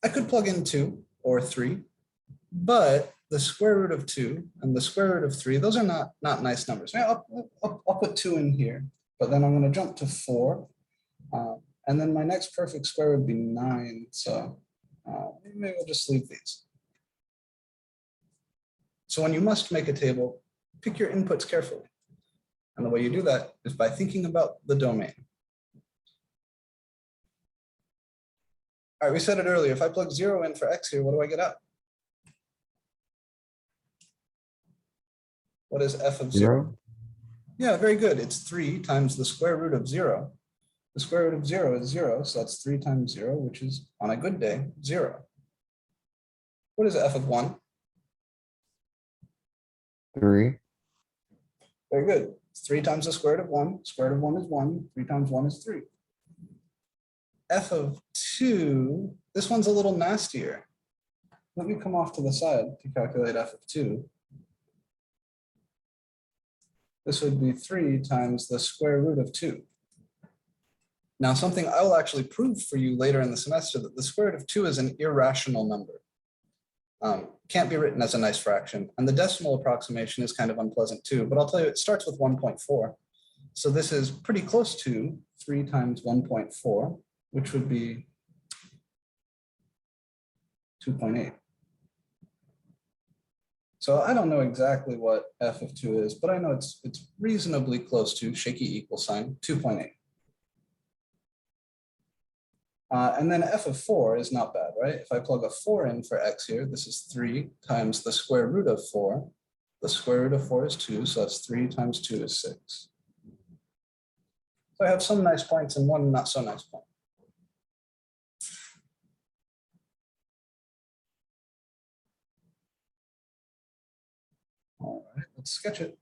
I could plug in 2 or 3, but the square root of 2 and the square root of 3, those are not nice numbers. I'll put 2 in here, but then I'm going to jump to 4. And then my next perfect square would be 9. So maybe we'll just leave these. So when you must make a table, pick your inputs carefully. And the way you do that is by thinking about the domain. All right, we said it earlier. If I plug 0 in for x here, what do I get out? What is f of 0? Yeah, very good. It's 3 times the square root of 0. The square root of 0 is 0, so that's 3 times 0, which is, on a good day, 0. What is f of 1? 3. Very good. It's 3 times the square root of 1. Square root of 1 is 1. 3 times 1 is 3. F of 2, this one's a little nastier. Let me come off to the side to calculate f of 2. this would be 3 times the square root of 2. Now, something I will actually prove for you later in the semester, that the square root of 2 is an irrational number. Can't be written as a nice fraction. And the decimal approximation is kind of unpleasant too, but I'll tell you, it starts with 1.4. So this is pretty close to 3 times 1.4, which would be 2.8. So I don't know exactly what f of 2 is, but I know it's reasonably close to shaky equal sign 2.8. And then f of 4 is not bad, right? If I plug a 4 in for x here, this is 3 times the square root of 4. The square root of 4 is 2, so that's 3 times 2 is 6. So I have some nice points and one not so nice point. All right, let's sketch it.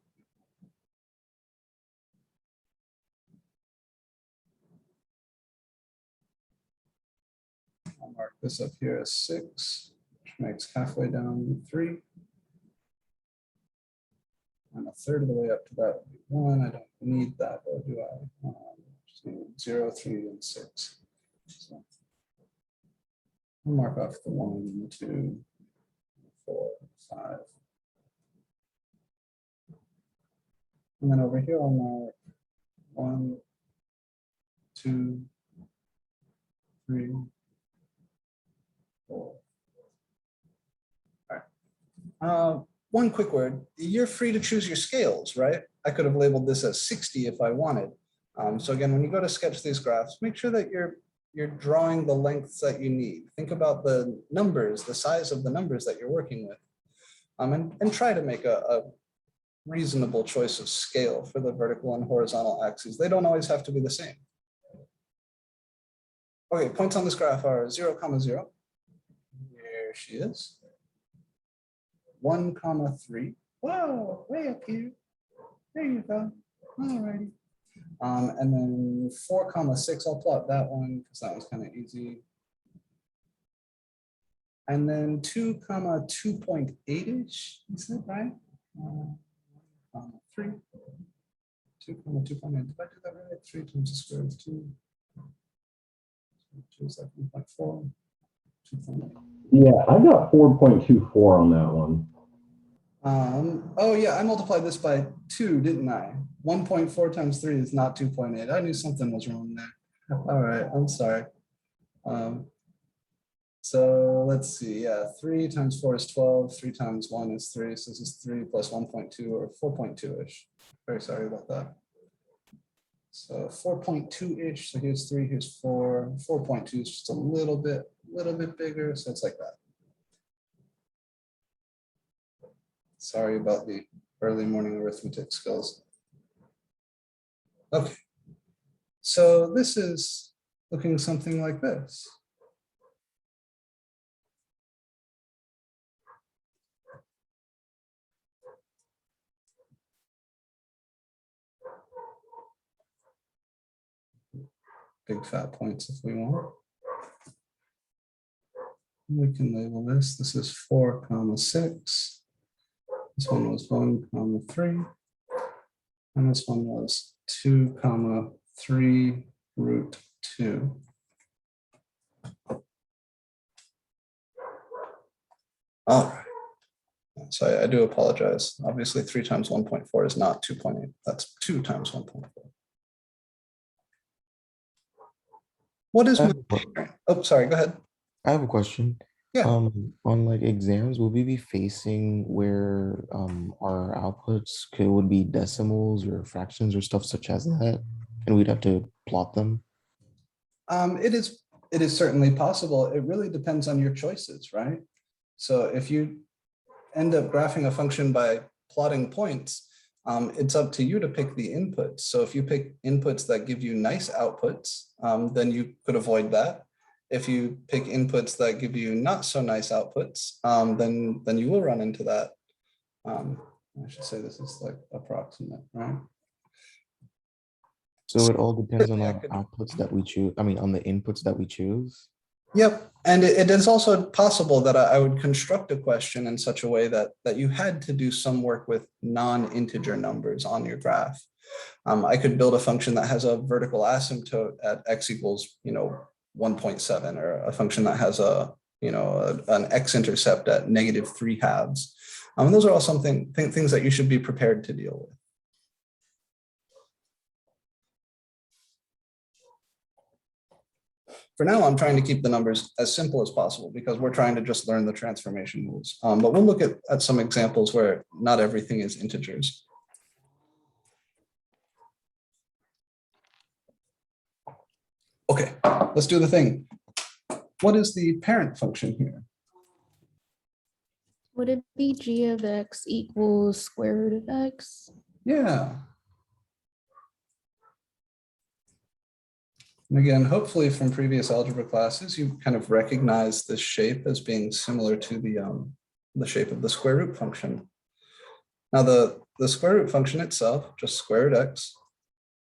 I'll mark this up here as 6, which makes halfway down 3. And a third of the way up to that would be 1. I don't need that, though, do I? Just need 0, 3, and 6. So I'll mark off the 1, 2, 4, 5. And then over here I'll mark 1, 2, 3, 4. All right. One quick word, you're free to choose your scales, right? I could have labeled this as 60 if I wanted. So again, when you go to sketch these graphs, make sure that you're drawing the lengths that you need. Think about the numbers, the size of the numbers that you're working with. And try to make a reasonable choice of scale for the vertical and horizontal axes. They don't always have to be the same. Okay, points on this graph are 0, 0. Here she is. 1, 3. Whoa, way up here. There you go. All righty. And then 4, 6. I'll plot that one because that one's kind of easy. And then 2, 2.8-ish. Is that right? 3. 2, 2.8. Did I do that right? 3 times the square root of 2. 2 is like 1.4. 2.8. Yeah, I got 4.24 on that one. Oh yeah, I multiplied this by 2, didn't I? 1.4 times 3 is not 2.8. I knew something was wrong there. All right, I'm sorry. So let's see, yeah, 3 times 4 is 12, 3 times 1 is 3, so this is 3 plus 1.2 or 4.2-ish. Very sorry about that. So 4.2-ish, so here's 3, here's 4. 4.2 is just a little bit bigger, so it's like that. Sorry about the early morning arithmetic skills. Okay, so this is looking something like this. Big fat points if we want. We can label this. This is 4, 6. This one was 1, 3. And this one was 2, 3 root 2. All right. So I do apologize. Obviously 3 times 1.4 is not 2.8. That's 2 times 1.4. What is my, oh, sorry, go ahead. I have a question. Yeah. On like exams, will we be facing where our outputs would be decimals or fractions or stuff such as that, and we'd have to plot them? It is certainly possible. It really depends on your choices, right? So if you end up graphing a function by plotting points, it's up to you to pick the inputs. So if you pick inputs that give you nice outputs, then you could avoid that. If you pick inputs that give you not so nice outputs, then you will run into that. I should say this is like approximate, right? So it all depends on our outputs that we choose. I mean, on the inputs that we choose. Yep. And it is also possible that I would construct a question in such a way that you had to do some work with non-integer numbers on your graph. I could build a function that has a vertical asymptote at x equals, 1.7, or a function that has an x-intercept at -3/2. And those are all things that you should be prepared to deal with. For now, I'm trying to keep the numbers as simple as possible because we're trying to just learn the transformation rules. But we'll look at some examples where not everything is integers. Okay, let's do the thing. What is the parent function here? Would it be g of x equals square root of x? Yeah. And again, hopefully from previous algebra classes, you kind of recognize this shape as being similar to the shape of the square root function. Now the square root function itself, just square root x,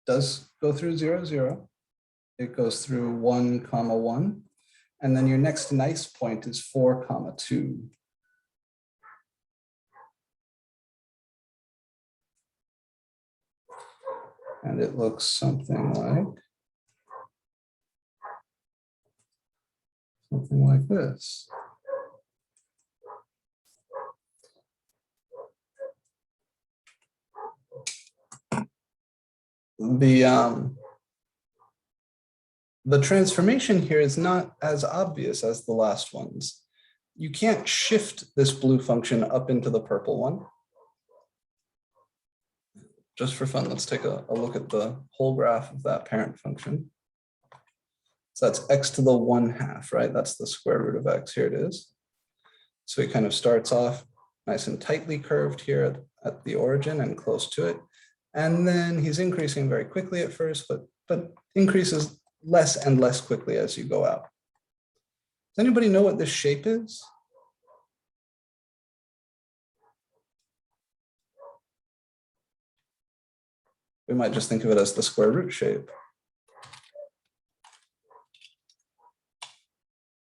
does go through 0, 0. It goes through 1, 1, and then your next nice point is 4, 2. And it looks something like this. The transformation here is not as obvious as the last ones. You can't shift this blue function up into the purple one. Just for fun, let's take a look at the whole graph of that parent function. So that's x to the 1/2, right? That's the square root of x. Here it is. So it kind of starts off nice and tightly curved here at the origin and close to it. And then he's increasing very quickly at first, but increases less and less quickly as you go out. Does anybody know what this shape is? We might just think of it as the square root shape.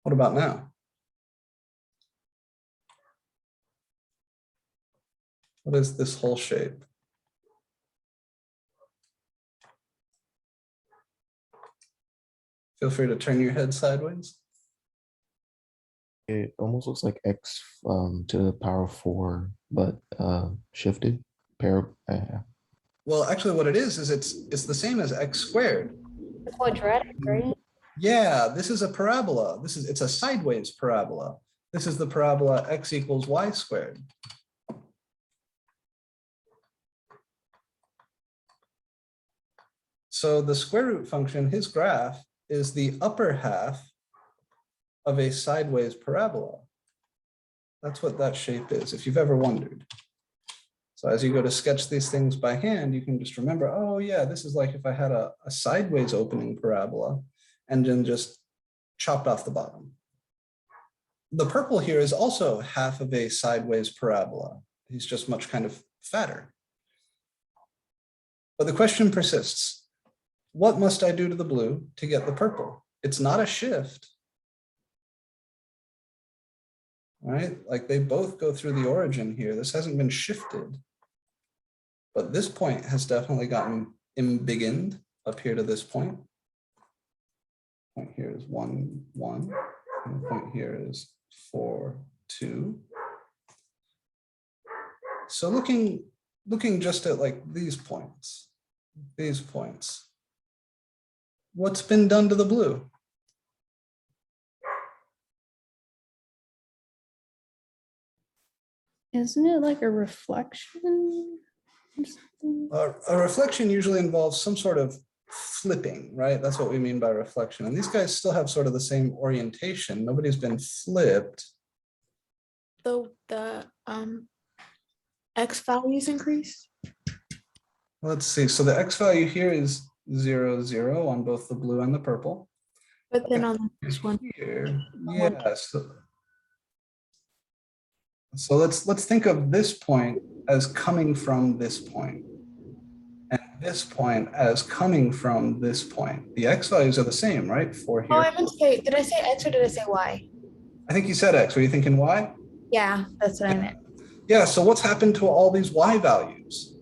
What about now? What is this whole shape? Feel free to turn your head sideways. It almost looks like x to the power of 4, but shifted. Well, actually what it is it's the same as x squared. The quadratic, right? Yeah, this is a parabola. It's a sideways parabola. This is the parabola x equals y squared. So the square root function, his graph, is the upper half of a sideways parabola. That's what that shape is, if you've ever wondered. So as you go to sketch these things by hand, you can just remember, oh yeah, this is like if I had a sideways opening parabola and then just chopped off the bottom. The purple here is also half of a sideways parabola. He's just much kind of fatter. But the question persists. What must I do to the blue to get the purple? It's not a shift. Right? Like they both go through the origin here. This hasn't been shifted. But this point has definitely gotten embiggened up here to this point. Point here is 1, 1. And the point here is 4, 2. So looking just at like these points, what's been done to the blue? Isn't it like a reflection? A reflection usually involves some sort of flipping, right? That's what we mean by reflection. And these guys still have sort of the same orientation. Nobody's been flipped. The X values increase? Let's see. So the X value here is 0, 0 on both the blue and the purple. But then on the next one, Here, yeah. So let's think of this point as coming from this point. And this point as coming from this point. The x values are the same, right? For Oh, here. I meant to say, did I say X or did I say Y? I think you said x. Were you thinking y? Yeah, that's what I meant. Yeah, so what's happened to all these y values?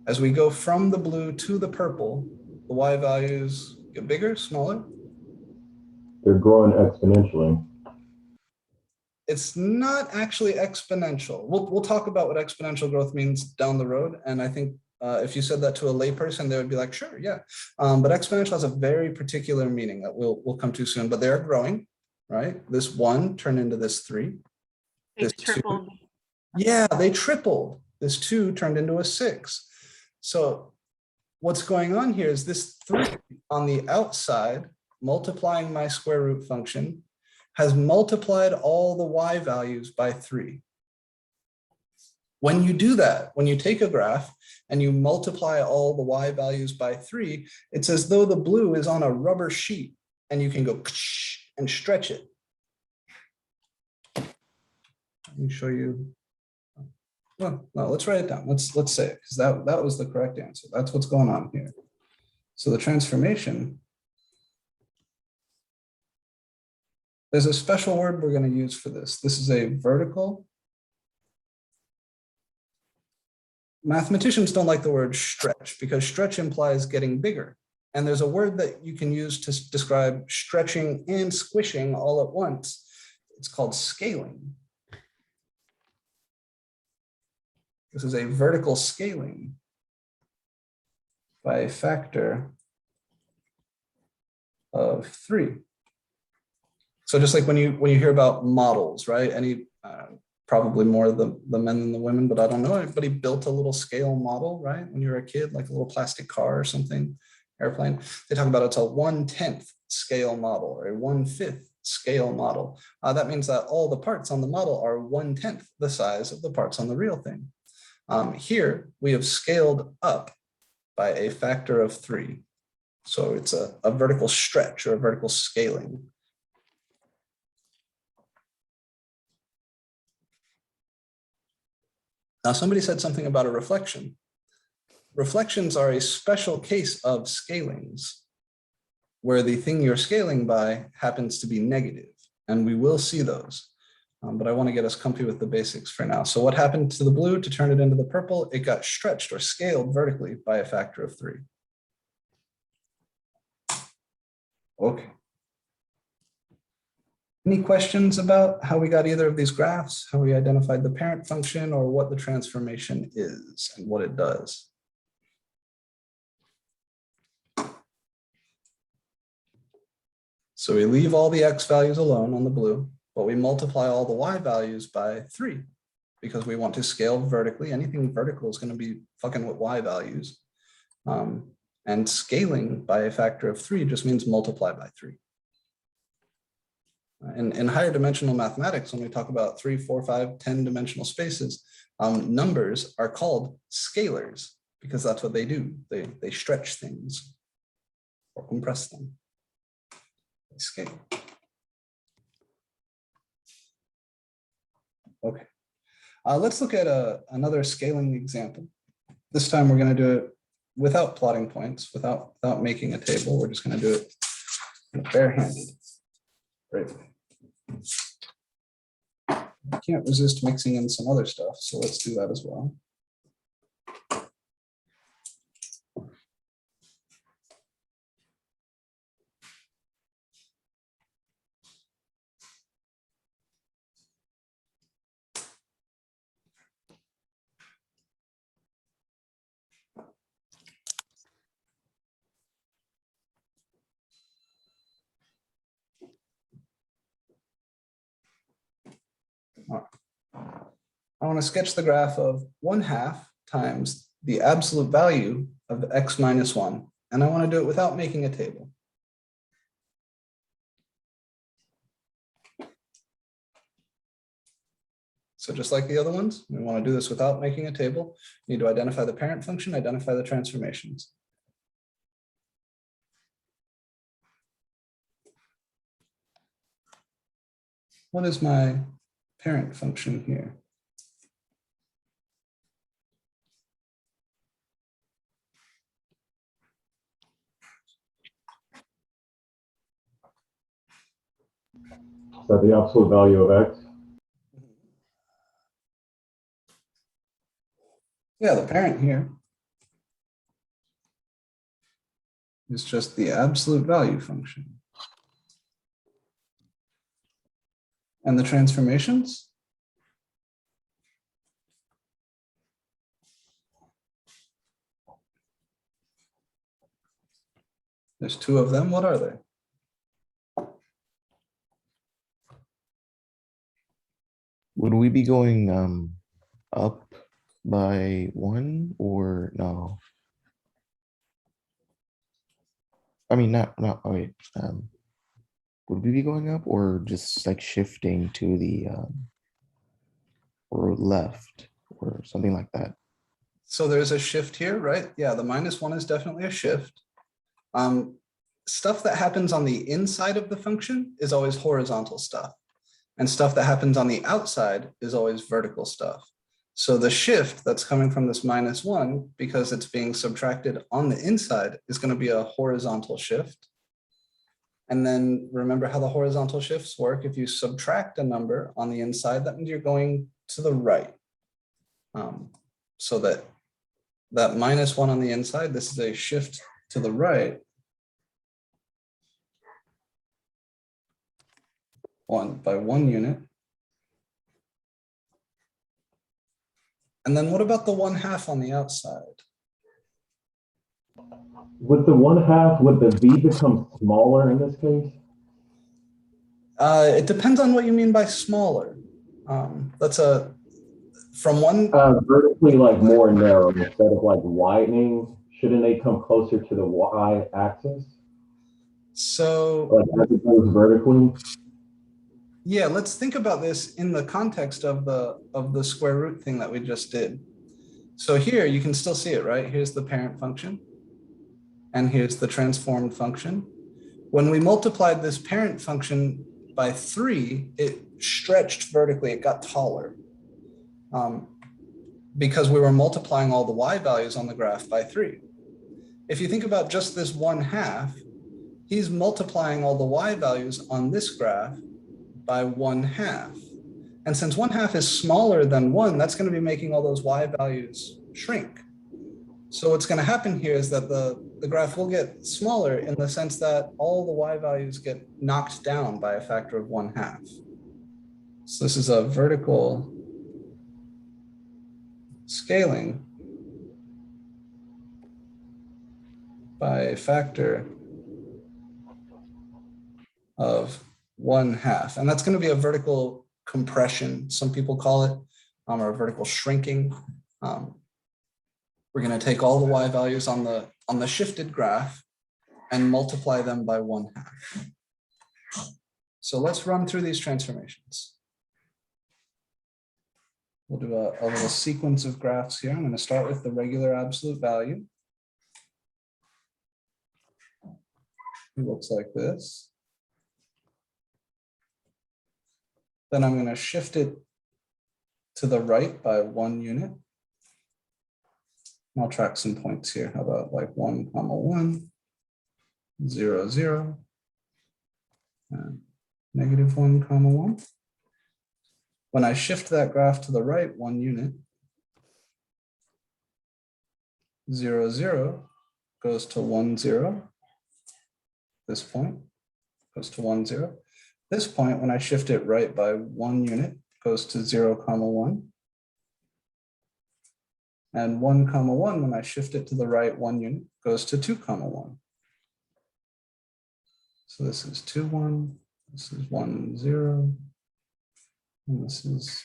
As we go from the blue to the purple, the y values get bigger, smaller? They're growing exponentially. It's not actually exponential. We'll talk about what exponential growth means down the road. And I think if you said that to a layperson, they would be like, sure, yeah. But exponential has a very particular meaning that we'll come to soon, but they're growing, right? This 1 turned into this 3. This 2, yeah, they tripled. This 2 turned into a 6. So what's going on here is this 3 on the outside, multiplying my square root function, has multiplied all the y values by 3. When you do that, when you take a graph and you multiply all the y values by 3, it's as though the blue is on a rubber sheet and you can go and stretch it. Let me show you. Well, no, let's write it down. Let's say it, because that was the correct answer. That's what's going on here. So the transformation, there's a special word we're going to use for this. This is a vertical. Mathematicians don't like the word stretch because stretch implies getting bigger. And there's a word that you can use to describe stretching and squishing all at once. It's called scaling. This is a vertical scaling by a factor of 3. So just like when you hear about models, right? Any probably more the men than the women, but I don't know. Everybody built a little scale model, right? When you were a kid, like a little plastic car or something, airplane. They talk about it's a 1/10 scale model or a 1/5 scale model. That means that all the parts on the model are 1/10 the size of the parts on the real thing. Here we have scaled up by a factor of 3. So it's a vertical stretch or a vertical scaling. Now somebody said something about a reflection. Reflections are a special case of scalings where the thing you're scaling by happens to be negative, and we will see those. But I want to get us comfy with the basics for now. So what happened to the blue to turn it into the purple? It got stretched or scaled vertically by a factor of 3. Okay. Any questions about how we got either of these graphs, how we identified the parent function, or what the transformation is and what it does? So we leave all the x values alone on the blue, but we multiply all the y values by 3 because we want to scale vertically. Anything vertical is going to be fucking with y values. And scaling by a factor of 3 just means multiply by 3. In higher dimensional mathematics, when we talk about 3, 4, 5, 10 dimensional spaces, numbers are called scalars because that's what they do. They stretch things or compress them. They scale. Okay. Let's look at another scaling example. This time we're going to do it without plotting points, without making a table. We're just going to do it barehanded. Bravely. I can't resist mixing in some other stuff, so let's do that as well. I want to sketch the graph of 1/2 times the absolute value of x minus 1. And I want to do it without making a table. So just like the other ones, we want to do this without making a table. You need to identify the parent function, identify the transformations. What is my parent function here? Is that the absolute value of x? Yeah, the parent here is just the absolute value function. And the transformations? There's two of them. What are they? Would we be going up by 1 or no? I mean, not, oh wait. Would we be going up or just like shifting to the or left or something like that? So there's a shift here, right? Yeah, the -1 is definitely a shift. Stuff that happens on the inside of the function is always horizontal stuff. And stuff that happens on the outside is always vertical stuff. So the shift that's coming from this -1, because it's being subtracted on the inside, is going to be a horizontal shift. And then remember how the horizontal shifts work. If you subtract a number on the inside, that means you're going to the right. So that -1 on the inside, this is a shift to the right. By 1 unit. And then what about the 1/2 on the outside? With the 1/2, would the v become smaller in this case? It depends on what you mean by smaller. That's from one. Vertically, like more narrow instead of like widening. Shouldn't they come closer to the y-axis? So like as it goes vertically. Yeah, let's think about this in the context of the square root thing that we just did. So here you can still see it, right? Here's the parent function, and here's the transformed function. When we multiplied this parent function by 3, it stretched vertically, it got taller. Because we were multiplying all the y values on the graph by 3. If you think about just this 1/2, he's multiplying all the y values on this graph by 1/2. And since 1/2 is smaller than 1, that's going to be making all those y values shrink. So what's going to happen here is that the graph will get smaller in the sense that all the y values get knocked down by a factor of 1/2. So this is a vertical scaling by a factor of 1/2. And that's going to be a vertical compression, some people call it, or a vertical shrinking. We're going to take all the y values on the shifted graph and multiply them by 1/2. So let's run through these transformations. We'll do a little sequence of graphs here. I'm going to start with the regular absolute value. It looks like this. Then I'm going to shift it to the right by 1 unit. I'll track some points here. How about like 1, 1, 0, 0, and -1, 1. When I shift that graph to the right 1 unit, 0, 0 goes to 1, 0. This point goes to 1, 0. This point, when I shift it right by 1 unit, goes to 0, 1. And 1, 1, when I shift it to the right 1 unit, goes to 2, 1. So this is 2, 1, this is 1, 0, and this is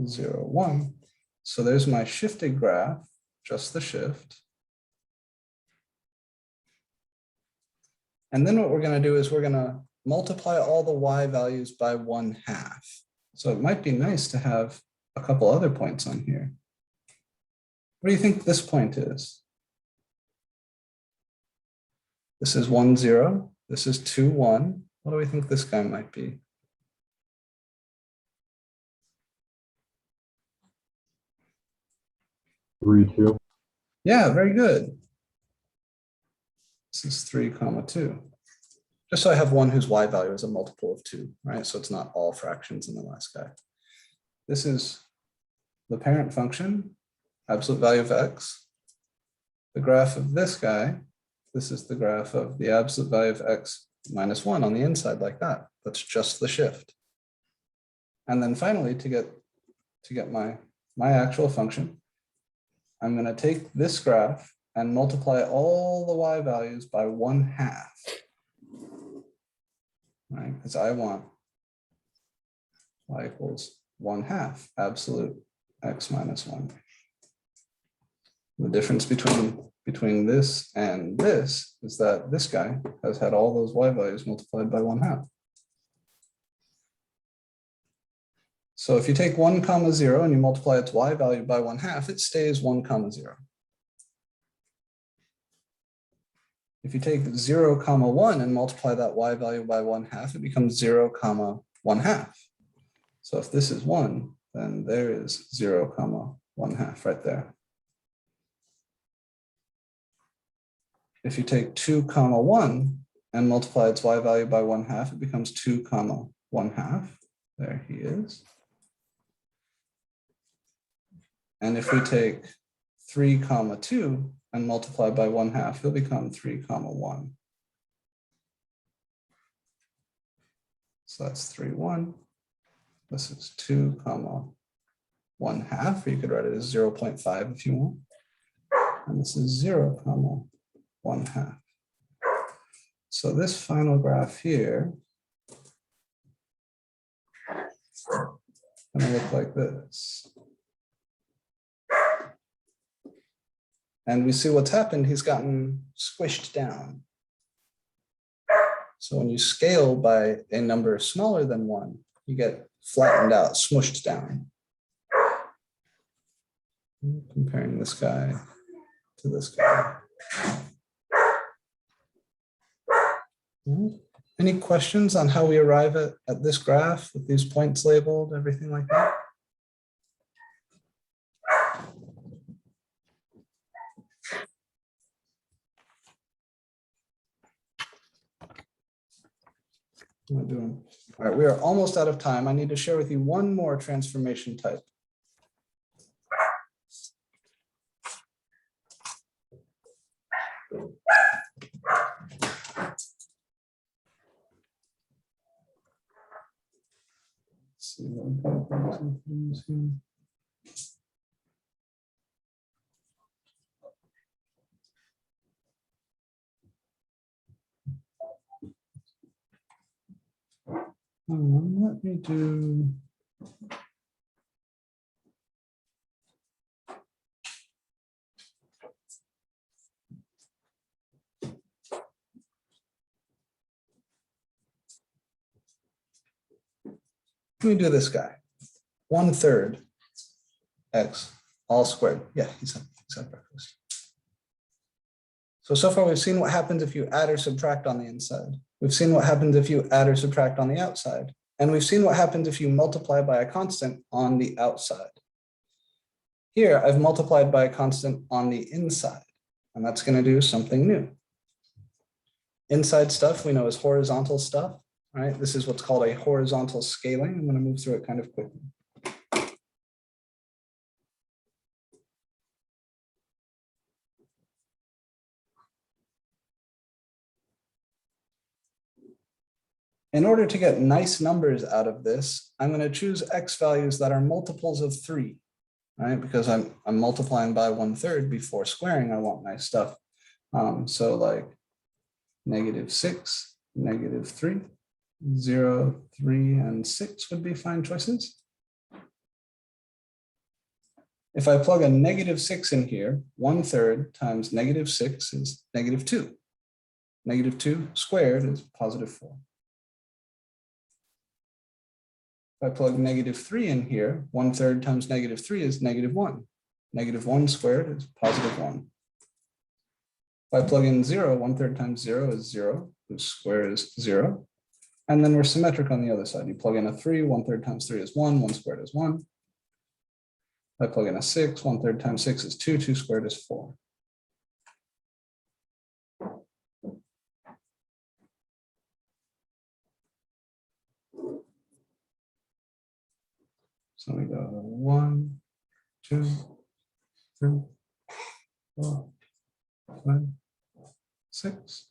0, 1. So there's my shifted graph, just the shift. And then what we're going to do is we're going to multiply all the y values by 1/2. So it might be nice to have a couple other points on here. What do you think this point is? This is 1, 0. This is 2, 1. What do we think this guy might be? Three, 2. Yeah, very good. This is 3, 2. just so I have one whose y value is a multiple of 2, right? So it's not all fractions in the last guy. This is the parent function, absolute value of x. The graph of this guy, this is the graph of the absolute value of x minus 1 on the inside like that. That's just the shift. And then finally, to get my actual function, I'm going to take this graph and multiply all the y values by 1/2. Right? Because I want y equals 1/2 absolute x minus 1. The difference between this and this is that this guy has had all those y values multiplied by 1/2. So if you take 1, 0 and you multiply its y value by 1/2, it stays 1, 0. If you take 0, 1 and multiply that y value by 1/2, it becomes 0, 1/2. So if this is 1, then there is 0, 1/2 right there. If you take 2, 1 and multiply its y value by 1/2, it becomes 2, 1/2. There he is. And if we take 3, 2 and multiply by 1/2, he'll become 3, 1. So that's 3, 1. This is 2, 1/2, or you could write it as 0.5 if you want. And this is 0, 1/2. So this final graph here is going to look like this. And we see what's happened. He's gotten squished down. So when you scale by a number smaller than 1, you get flattened out, smushed down. Comparing this guy to this guy. Any questions on how we arrive at this graph with these points labeled, everything like that? What am I doing? All right, we are almost out of time. I need to share with you one more transformation type. Let's see what I'm here. Let me do. Let me do this guy. 1/3 x all squared. Yeah, he's had breakfast. So far we've seen what happens if you add or subtract on the inside. We've seen what happens if you add or subtract on the outside. And we've seen what happens if you multiply by a constant on the outside. Here, I've multiplied by a constant on the inside, and that's going to do something new. Inside stuff we know is horizontal stuff, right? This is what's called a horizontal scaling. I'm going to move through it kind of quickly. In order to get nice numbers out of this, I'm going to choose x values that are multiples of 3, right? Because I'm multiplying by 1/3 before squaring. I want nice stuff. So like -6, -3, 0, 3, and 6 would be fine choices. If I plug a -6 in here, 1/3 times -6 is -2. -2 squared is +4. If I plug -3 in here, 1/3 times -3 is -1. -1 squared is +1. If I plug in 0, 1/3 times 0 is 0, whose square is 0. And then we're symmetric on the other side. You plug in a 3, 1/3 times 3 is 1, 1 squared is 1. If I plug in a 6, 1/3 times 6 is 2, 2 squared is 4. So we go 1, 2, 3, 4, 5, 6.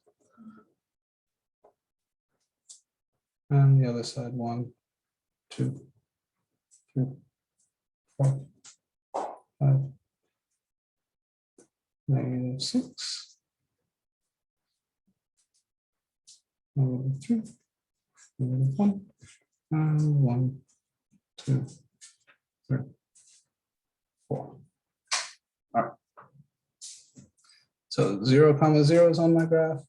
And the other side, 1, 2, 3, 4, 5, -6, -3, -1, and 1, 2, 3, 4. All right. So 0, 0 is on my graph.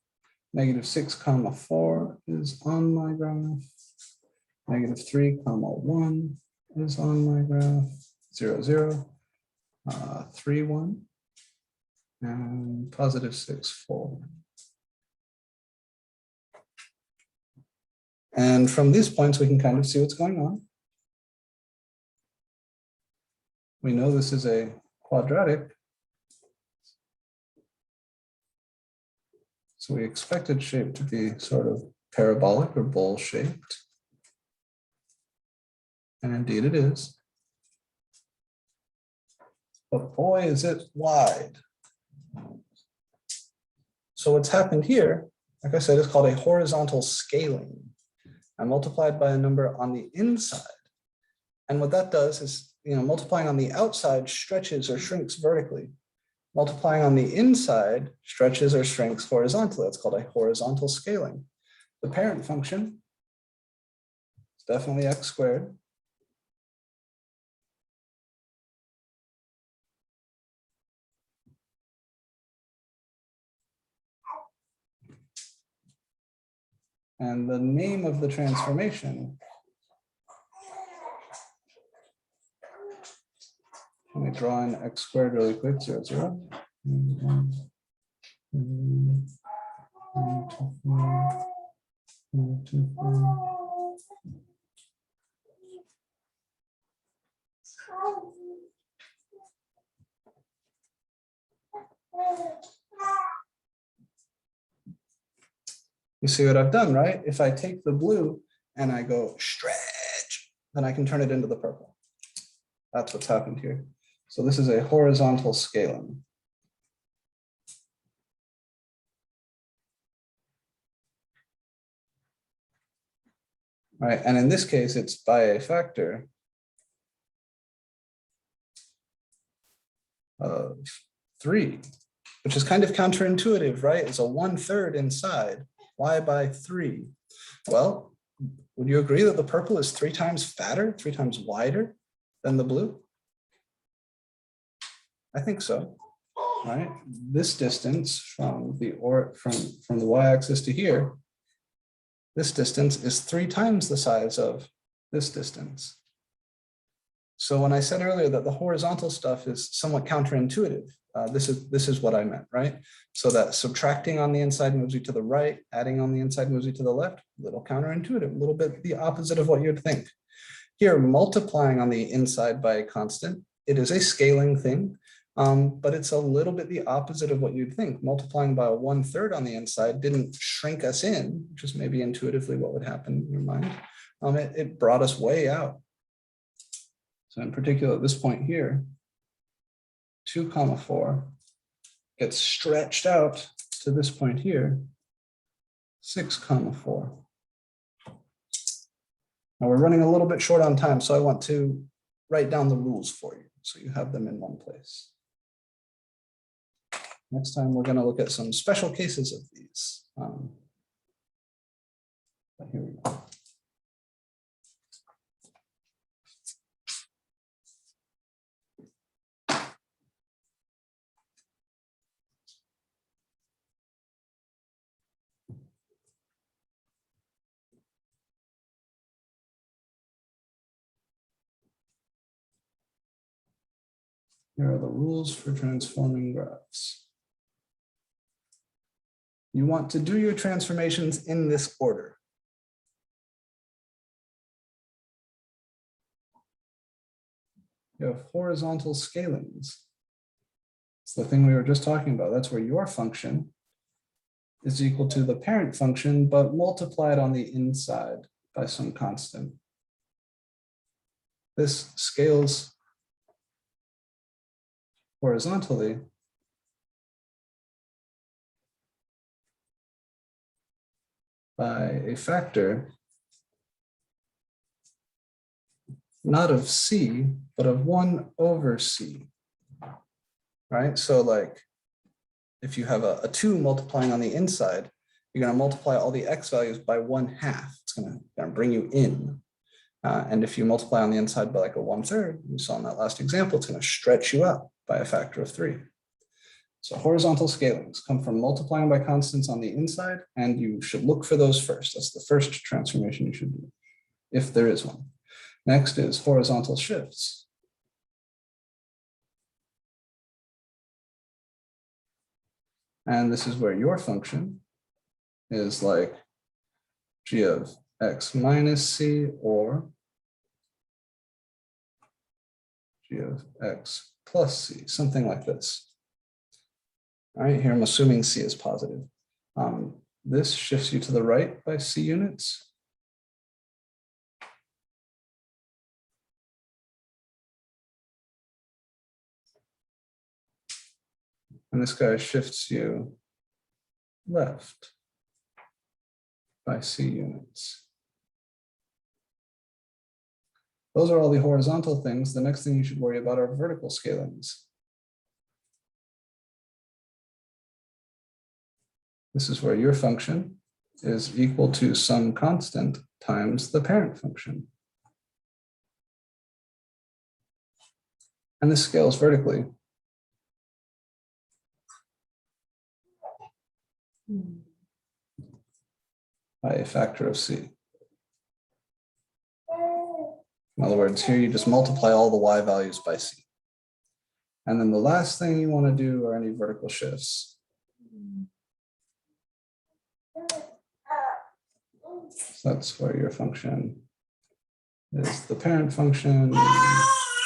-6, 4 is on my graph. -3, 1 is on my graph. 0, 0, 3, 1, and +6, 4. And from these points, we can kind of see what's going on. We know this is a quadratic. So we expected shape to be sort of parabolic or bowl-shaped. And indeed it is. But boy, is it wide. So what's happened here, like I said, is called a horizontal scaling. I multiplied by a number on the inside. And what that does is, multiplying on the outside stretches or shrinks vertically. Multiplying on the inside stretches or shrinks horizontally. That's called a horizontal scaling. The parent function is definitely x squared. And the name of the transformation, let me draw in x squared really quick, 0, 0. 1, 2, 4, 1, 2, 4. You see what I've done, right? If I take the blue and I go stretch, then I can turn it into the purple. That's what's happened here. So this is a horizontal scaling. Right, and in this case, it's by a factor of 3, which is kind of counterintuitive, right? It's a 1/3 inside. Why by 3? Well, would you agree that the purple is 3 times fatter, 3 times wider than the blue? I think so, right? This distance from the y-axis to here, this distance is 3 times the size of this distance. So when I said earlier that the horizontal stuff is somewhat counterintuitive, this is what I meant, right? So that subtracting on the inside moves you to the right, adding on the inside moves you to the left, a little counterintuitive, a little bit the opposite of what you'd think. Here, multiplying on the inside by a constant, it is a scaling thing, but it's a little bit the opposite of what you'd think. Multiplying by a 1/3 on the inside didn't shrink us in, which is maybe intuitively what would happen in your mind. It brought us way out. So in particular, at this point here, 2, 4 gets stretched out to this point here, 6, 4. Now we're running a little bit short on time, so I want to write down the rules for you so you have them in one place. Next time we're going to look at some special cases of these. But here we go. Here are the rules for transforming graphs. You want to do your transformations in this order. You have horizontal scalings. It's the thing we were just talking about. That's where your function is equal to the parent function, but multiplied on the inside by some constant. this scales horizontally by a factor not of C, but of 1 over C, right? So like if you have a 2 multiplying on the inside, you're going to multiply all the x values by 1/2. It's going to bring you in. And if you multiply on the inside by like a 1/3, you saw in that last example, it's going to stretch you out by a factor of 3. So horizontal scalings come from multiplying by constants on the inside, and you should look for those first. That's the first transformation you should do, if there is one. Next is horizontal shifts. And this is where your function is like g of x minus c or g of x plus c, something like this. All right, here I'm assuming c is positive. This shifts you to the right by c units. And this guy shifts you left by c units. Those are all the horizontal things. The next thing you should worry about are vertical scalings. This is where your function is equal to some constant times the parent function. And this scales vertically. By a factor of c. In other words, here you just multiply all the y values by c. And then the last thing you want to do are any vertical shifts. So that's where your function is the parent function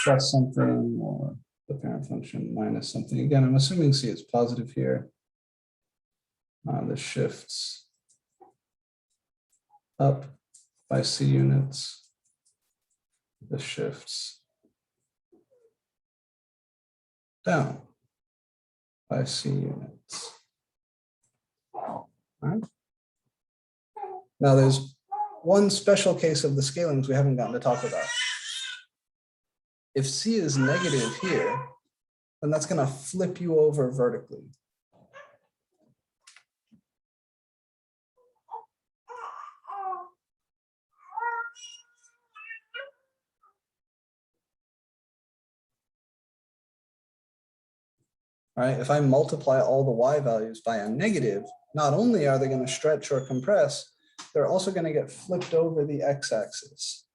plus something, or the parent function minus something. Again, I'm assuming c is positive here. This shifts up by c units. This shifts down by c units. All right. Now there's one special case of the scalings we haven't gotten to talk about. If c is negative here, then that's going to flip you over vertically. Right? If I multiply all the y values by a negative, not only are they going to stretch or compress, they're also going to get flipped over the x-axis.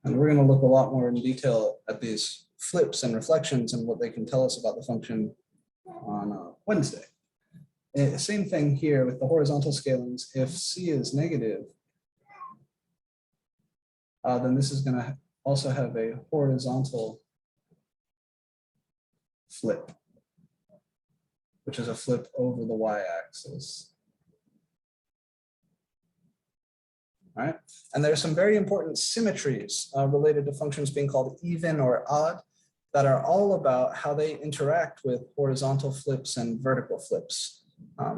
And we're going to look a lot more in detail at these flips and reflections and what they can tell us about the function on Wednesday. Same thing here with the horizontal scalings. If c is negative, then this is going to also have a horizontal flip, which is a flip over the y-axis. All right, and there's some very important symmetries related to functions being called even or odd that are all about how they interact with horizontal flips and vertical flips.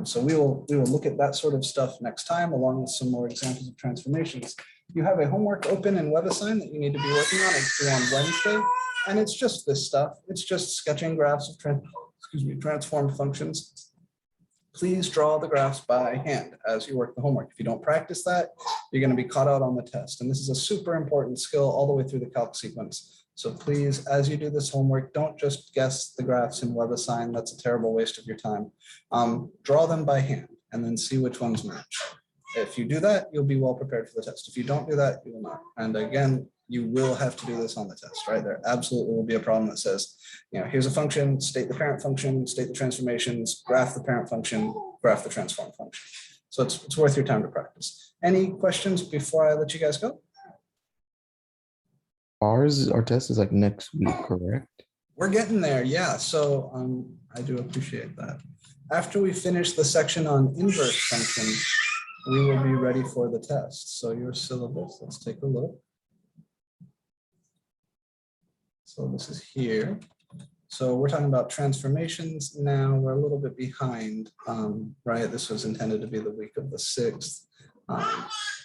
So we will look at that sort of stuff next time, along with some more examples of transformations. You have a homework open in WebAssign that you need to be working on. It's due on Wednesday, and it's just this stuff. It's just sketching graphs of transformed functions. Please draw the graphs by hand as you work the homework. If you don't practice that, you're going to be caught out on the test. And this is a super important skill all the way through the calc sequence. So please, as you do this homework, don't just guess the graphs in WebAssign. That's a terrible waste of your time. Draw them by hand and then see which ones match. If you do that, you'll be well prepared for the test. If you don't do that, you will not. And again, you will have to do this on the test, right? There absolutely will be a problem that says, here's a function, state the parent function, state the transformations, graph the parent function, graph the transform function. So it's worth your time to practice. Any questions before I let you guys go? Our test is like next week, correct? We're getting there, yeah. So I do appreciate that. After we finish the section on inverse functions, we will be ready for the test. So your syllabus, let's take a look. So this is here. So we're talking about transformations now. We're a little bit behind, right? This was intended to be the week of the 6th.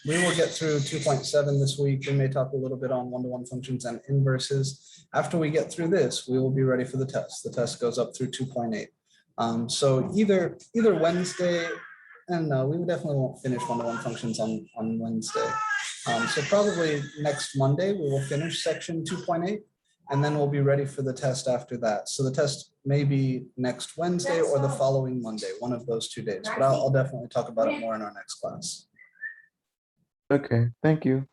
We will get through 2.7 this week. We may talk a little bit on one-to-one functions and inverses. After we get through this, we will be ready for the test. The test goes up through 2.8. So either Wednesday, and no, we definitely won't finish one-to-one functions on Wednesday. So probably next Monday, we will finish section 2.8. And then we'll be ready for the test after that. So the test may be next Wednesday or the following Monday, one of those 2 days. But I'll definitely talk about it more in our next class. Okay, thank you.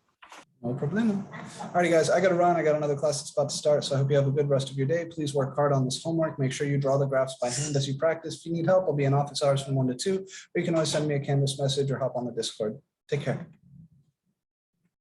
No problem. Alrighty, guys, I got to run. I got another class that's about to start. So I hope you have a good rest of your day. Please work hard on this homework. Make sure you draw the graphs by hand as you practice. If you need help, I'll be in office hours from 1 to 2, or you can always send me a Canvas message or hop on the Discord. Take care.